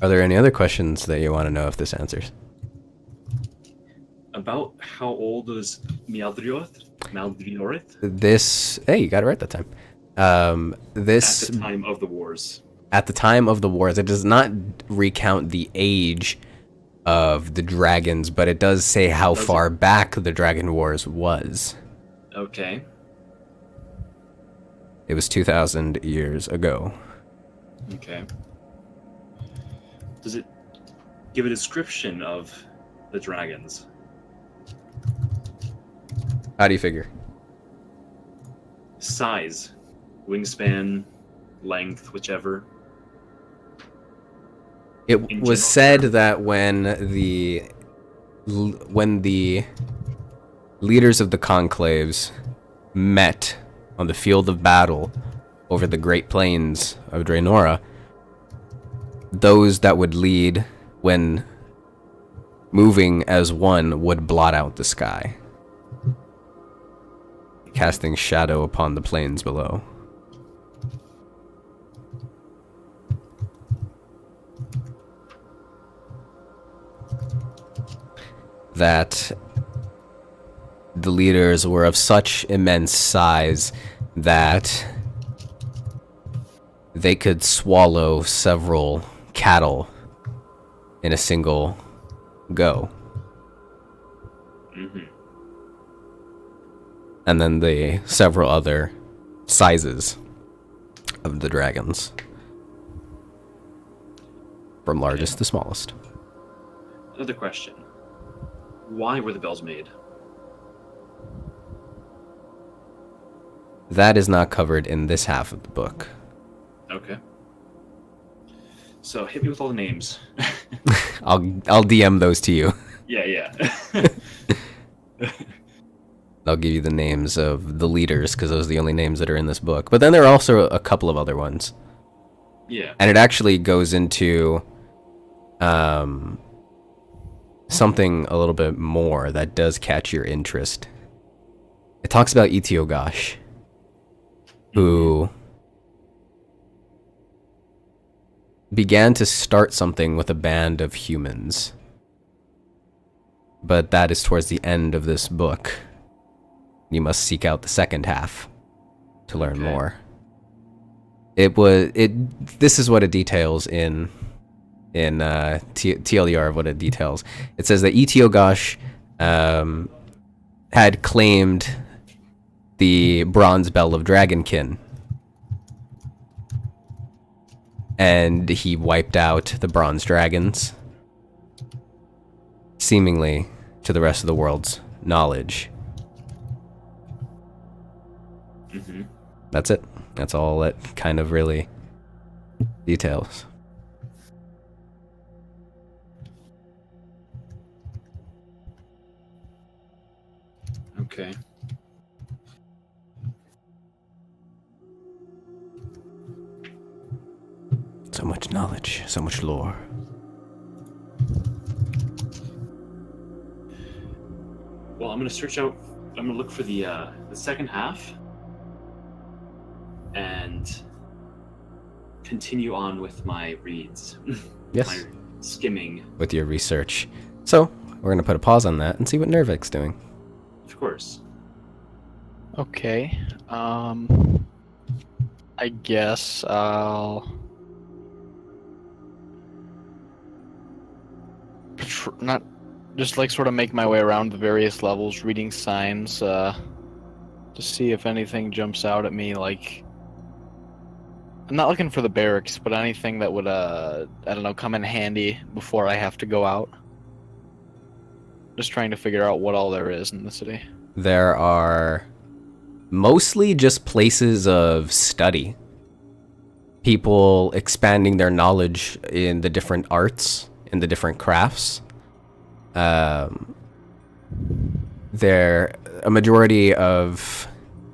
Speaker 1: Are there any other questions that you want to know if this answers?
Speaker 3: About how old was Maldriorith?
Speaker 1: This. Hey, you got it right that time. This.
Speaker 3: At the time of the wars.
Speaker 1: At the time of the wars, it does not recount the age of the dragons, but it does say how far back the Dragon Wars was.
Speaker 3: Okay.
Speaker 1: It was 2,000 years ago.
Speaker 3: Okay. Does it give a description of the dragons?
Speaker 1: How do you figure?
Speaker 3: Size, wingspan, length, whichever.
Speaker 1: It
Speaker 3: In
Speaker 1: was
Speaker 3: general
Speaker 1: said
Speaker 3: terms.
Speaker 1: that when the leaders of the conclaves met on the field of battle over the Great Plains of Draenora, those that would lead when moving as one would blot out the sky, casting shadow upon the plains below. That the leaders were of such immense size that they could swallow several cattle in a single go.
Speaker 3: Mm-hmm.
Speaker 1: And then the several other sizes of the dragons, from largest to smallest.
Speaker 3: Another question. Why were the bells made?
Speaker 1: That is not covered in this half of the book.
Speaker 3: Okay. So hit me with all the names.
Speaker 1: I'll DM those to you.
Speaker 3: Yeah.
Speaker 1: I'll give you the names of the leaders, because those are the only names that are in this book. But then there are also a couple of other ones.
Speaker 3: Yeah.
Speaker 1: And it actually goes into something a little bit more that does catch your interest. It talks about Etiogosh, who began to start something with a band of humans. But that is towards the end of this book. You must seek out the second half to learn more. This is what it details in TLDR of what it details. It says that Etiogosh had claimed the bronze bell of Dragonkin, and he wiped out the bronze dragons, seemingly to the rest of the world's knowledge.
Speaker 3: Mm-hmm.
Speaker 1: That's it. That's all it kind of really details.
Speaker 3: Okay.
Speaker 1: So much knowledge, so much lore.
Speaker 3: Well, I'm gonna search out. I'm gonna look for the second half, and continue on with my reads.
Speaker 1: Yes.
Speaker 3: My skimming.
Speaker 1: With your research. So, we're going to put a pause on that and see what Nervik's doing.
Speaker 3: Of course.
Speaker 2: Okay. I guess I'll not just like sort of make my way around the various levels, reading signs, to see if anything jumps out at me. Like, I'm not looking for the barracks, but anything that would, I don't know, come in handy before I have to go out. Just trying to figure out what all there is in the city.
Speaker 1: There are mostly just places of study. People expanding their knowledge in the different arts, in the different crafts. A majority of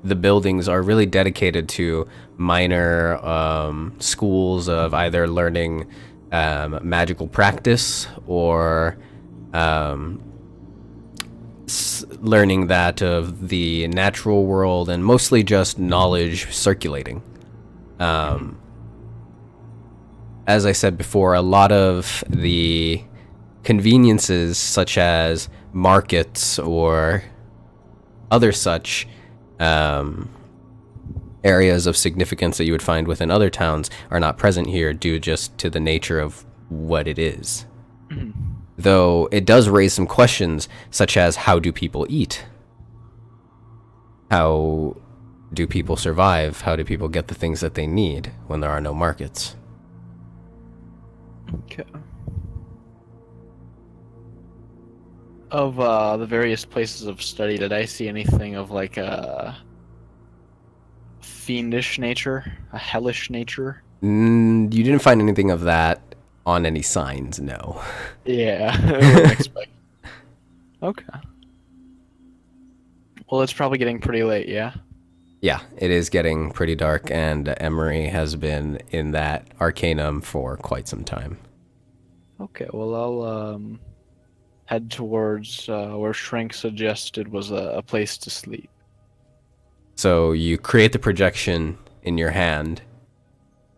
Speaker 1: the buildings are really dedicated to minor schools of either learning magical practice or learning that of the natural world, and mostly just knowledge circulating. As I said before, a lot of the conveniences such as markets or other such areas of significance that you would find within other towns are not present here due just to the nature of what it is. Though it does raise some questions, such as how do people eat? How do people survive? How do people get the things that they need when there are no markets?
Speaker 2: Okay. Of the various places of study, did I see anything of like a fiendish nature, a hellish nature?
Speaker 1: You didn't find anything of that on any signs, no.
Speaker 2: Yeah, I wouldn't expect. Okay. Well, it's probably getting pretty late, yeah?
Speaker 1: Yeah, it is getting pretty dark, and Emery has been in that Arcanum for quite some time.
Speaker 2: Okay, well, I'll head towards where Shrink suggested was a place to sleep.
Speaker 1: So you create the projection in your hand,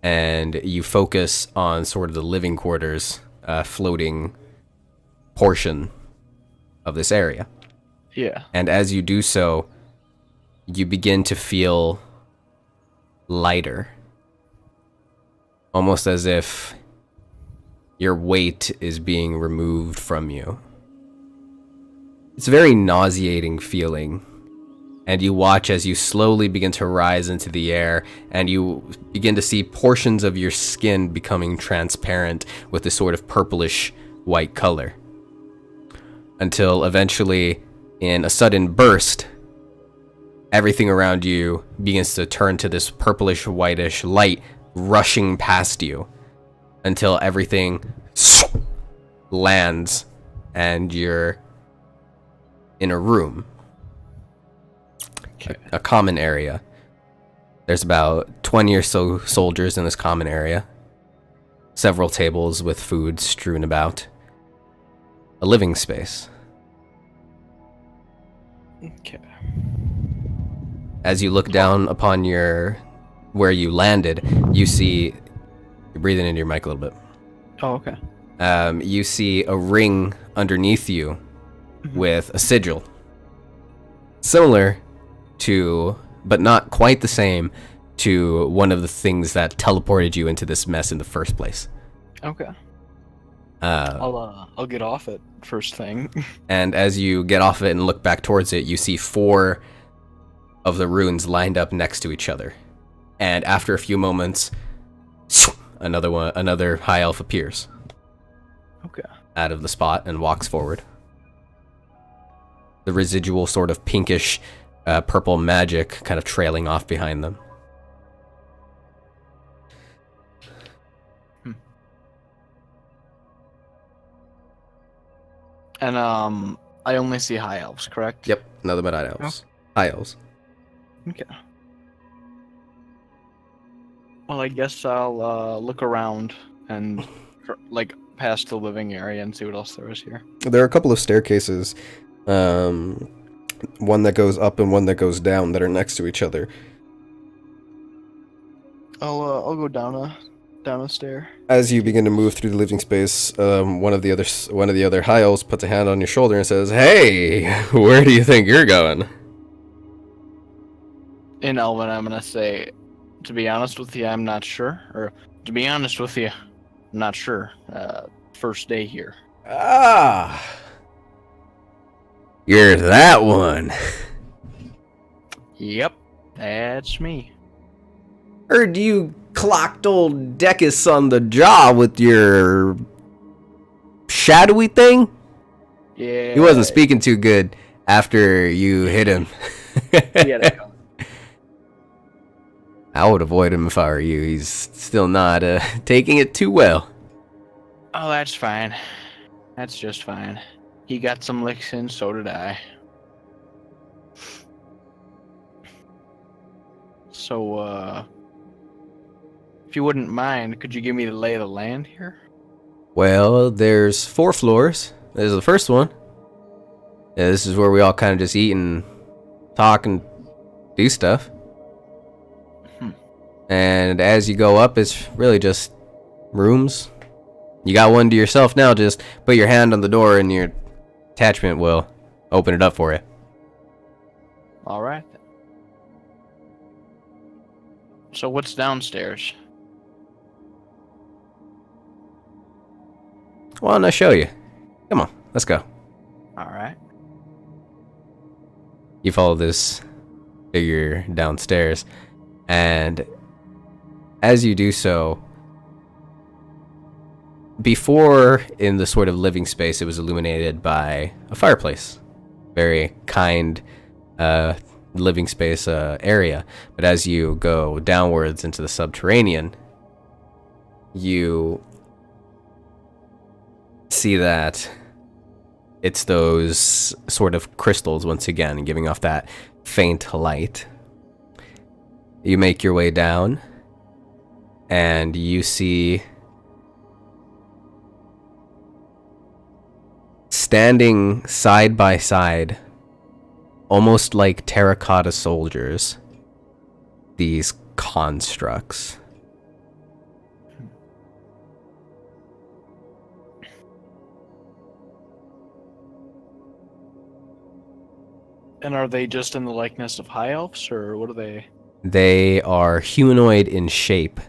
Speaker 1: and you focus on sort of the living quarters, floating portion of this area.
Speaker 2: Yeah.
Speaker 1: And as you do so, you begin to feel lighter. Almost as if your weight is being removed from you. It's a very nauseating feeling. And you watch as you slowly begin to rise into the air, and you begin to see portions of your skin becoming transparent with this sort of purplish white color. Until eventually, in a sudden burst, everything around you begins to turn to this purplish whitish light rushing past you until everything lands and you're in a room.
Speaker 2: Okay.
Speaker 1: A common area. There's about 20 or so soldiers in this common area. Several tables with food strewn about. A living space.
Speaker 2: Okay.
Speaker 1: As you look down upon where you landed, you see, you're breathing into your mic a little bit.
Speaker 2: Oh, okay.
Speaker 1: You see a ring underneath you with a sigil. Similar to, but not quite the same, to one of the things that teleported you into this mess in the first place.
Speaker 2: Okay. I'll get off it first thing.
Speaker 1: And as you get off it and look back towards it, you see 4 of the runes lined up next to each other. And after a few moments, another high elf appears.
Speaker 2: Okay.
Speaker 1: Out of the spot and walks forward. The residual sort of pinkish purple magic kind of trailing off behind them.
Speaker 2: And I only see high elves, correct?
Speaker 1: Yep, nothing but high elves. High elves.
Speaker 2: Okay. Well, I guess I'll look around and like past the living area and see what else there is here.
Speaker 4: There are a couple of staircases, one that goes up and one that goes down that are next to each other.
Speaker 2: I'll go down a stair.
Speaker 4: As you begin to move through the living space, one of the other high elves puts a hand on your shoulder and says, "Hey, where do you think you're going?"
Speaker 2: In Elven, I'm gonna say, to be honest with you, I'm not sure. Or to be honest with you, I'm not sure. First day here.
Speaker 1: Ah, you're that one.
Speaker 2: Yep, that's me.
Speaker 1: Heard you clocked old Decus on the jaw with your shadowy thing?
Speaker 2: Yeah.
Speaker 1: He wasn't speaking too good after you hit him.
Speaker 2: Yeah,
Speaker 1: I would avoid him if I were you. He's still not taking it too well.
Speaker 2: Oh, that's fine. That's just fine. He got some licks in, so did I. So, if you wouldn't mind, could you give me the lay of the land here?
Speaker 1: Well, there's 4 floors. There's the first one. Yeah, this is where we all kind of just eat and talk and do stuff. And as you go up, it's really just rooms. You got one to yourself now. Just put your hand on the door and your attachment will open it up for you.
Speaker 2: All right. So what's downstairs?
Speaker 1: Why don't I show you? Come on, let's go.
Speaker 2: All right.
Speaker 1: You follow this figure downstairs, and as you do so, before in the sort of living space, it was illuminated by a fireplace. Very kind living space area. But as you go downwards into the subterranean, you see that it's those sort of crystals once again, giving off that faint light. You make your way down, and you see standing side by side, almost like terracotta soldiers, these constructs.
Speaker 2: And are they just in the likeness of high elves, or what are they?
Speaker 1: They are humanoid in shape,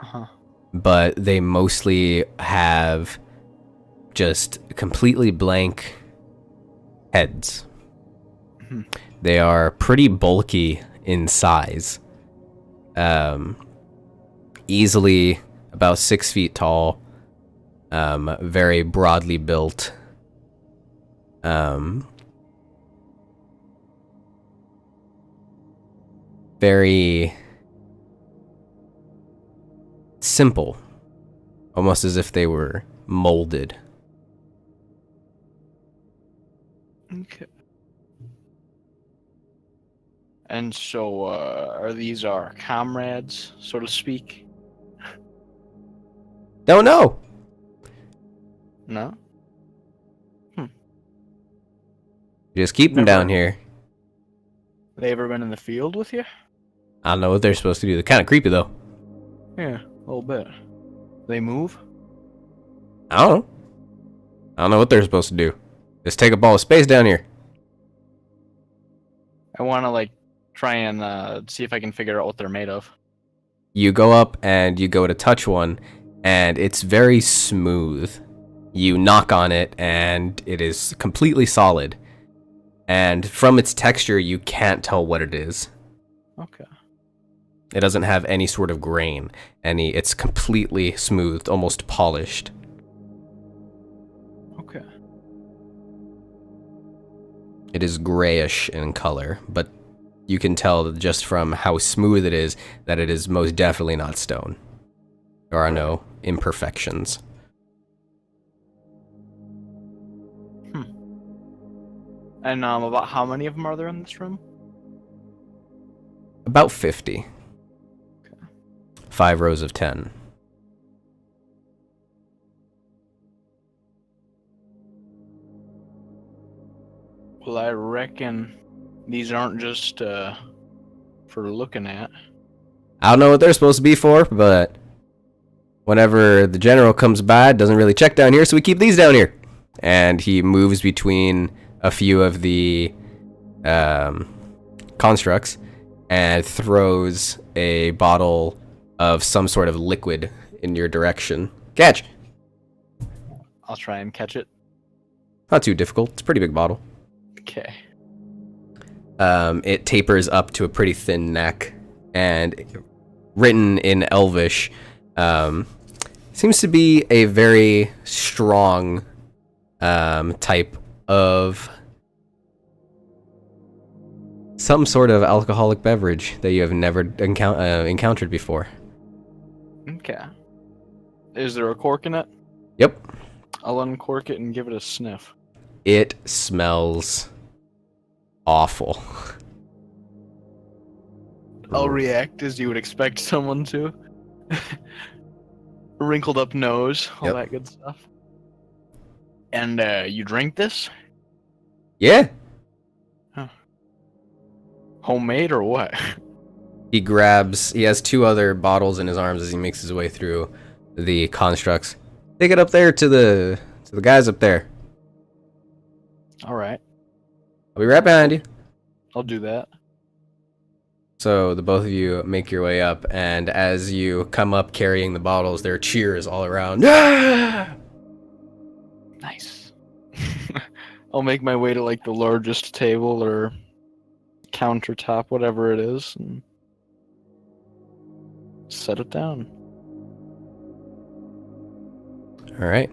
Speaker 2: Uh-huh.
Speaker 1: but they mostly have just completely blank heads. They are pretty bulky in size. Easily about 6 feet tall. Very broadly built. Very simple. Almost as if they were molded.
Speaker 2: Okay. And so, are these our comrades, so to speak?
Speaker 1: Don't know.
Speaker 2: No?
Speaker 1: Just keep them
Speaker 2: Never.
Speaker 1: down here.
Speaker 2: They ever been in the field with you?
Speaker 1: I don't know what they're supposed to do. They're kind of creepy, though.
Speaker 2: Yeah, a little bit. They move?
Speaker 1: I don't know. I don't know what they're supposed to do. Just take up all the space down here.
Speaker 2: I want to, try and see if I can figure out what they're made of.
Speaker 1: You go up and you go to touch one, and it's very smooth. You knock on it, and it is completely solid. And from its texture, you can't tell what it is.
Speaker 2: Okay.
Speaker 1: It doesn't have any sort of grain. It's completely smooth, almost polished.
Speaker 2: Okay.
Speaker 1: It is grayish in color, but you can tell just from how smooth it is that it is most definitely not stone. There are no imperfections.
Speaker 2: And about how many of them are there in this room?
Speaker 1: About 50. 5 rows of 10.
Speaker 2: Well, I reckon these aren't just for looking at.
Speaker 1: I don't know what they're supposed to be for, but whenever the general comes by, it doesn't really check down here, so we keep these down here. And he moves between a few of the constructs and throws a bottle of some sort of liquid in your direction. Catch!
Speaker 2: I'll try and catch it.
Speaker 1: Not too difficult. It's a pretty big bottle.
Speaker 2: Okay.
Speaker 1: It tapers up to a pretty thin neck, and written in Elvish, seems to be a very strong type of some sort of alcoholic beverage that you have never encountered before.
Speaker 2: Okay. Is there a cork in it?
Speaker 1: Yep.
Speaker 2: I'll uncork it and give it a sniff.
Speaker 1: It smells awful.
Speaker 2: I'll react as you would expect someone to. Wrinkled up nose, all
Speaker 1: Yep.
Speaker 2: that good stuff. And you drink this?
Speaker 1: Yeah.
Speaker 2: Homemade or what?
Speaker 1: He has 2 other bottles in his arms as he makes his way through the constructs. Take it up there to the guys up there.
Speaker 2: All right,
Speaker 1: I'll be right behind you.
Speaker 2: I'll do that.
Speaker 1: So the both of you make your way up, and as you come up carrying the bottles, there are cheers all around. Ah!
Speaker 2: Nice. I'll make my way to the largest table or countertop, whatever it is, and set it down.
Speaker 1: All right.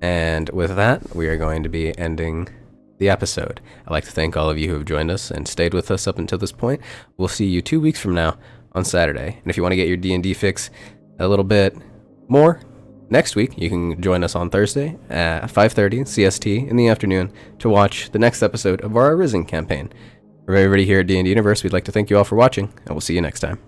Speaker 1: And with that, we are going to be ending the episode. I'd like to thank all of you who have joined us and stayed with us up until this point. We'll see you 2 weeks from now on Saturday. And if you want to get your D&D fix a little bit more next week, you can join us on Thursday at 5:30 CST in the afternoon to watch the next episode of our Arisen campaign. For everybody here at D&D Universe, we'd like to thank you all for watching, and we'll see you next time.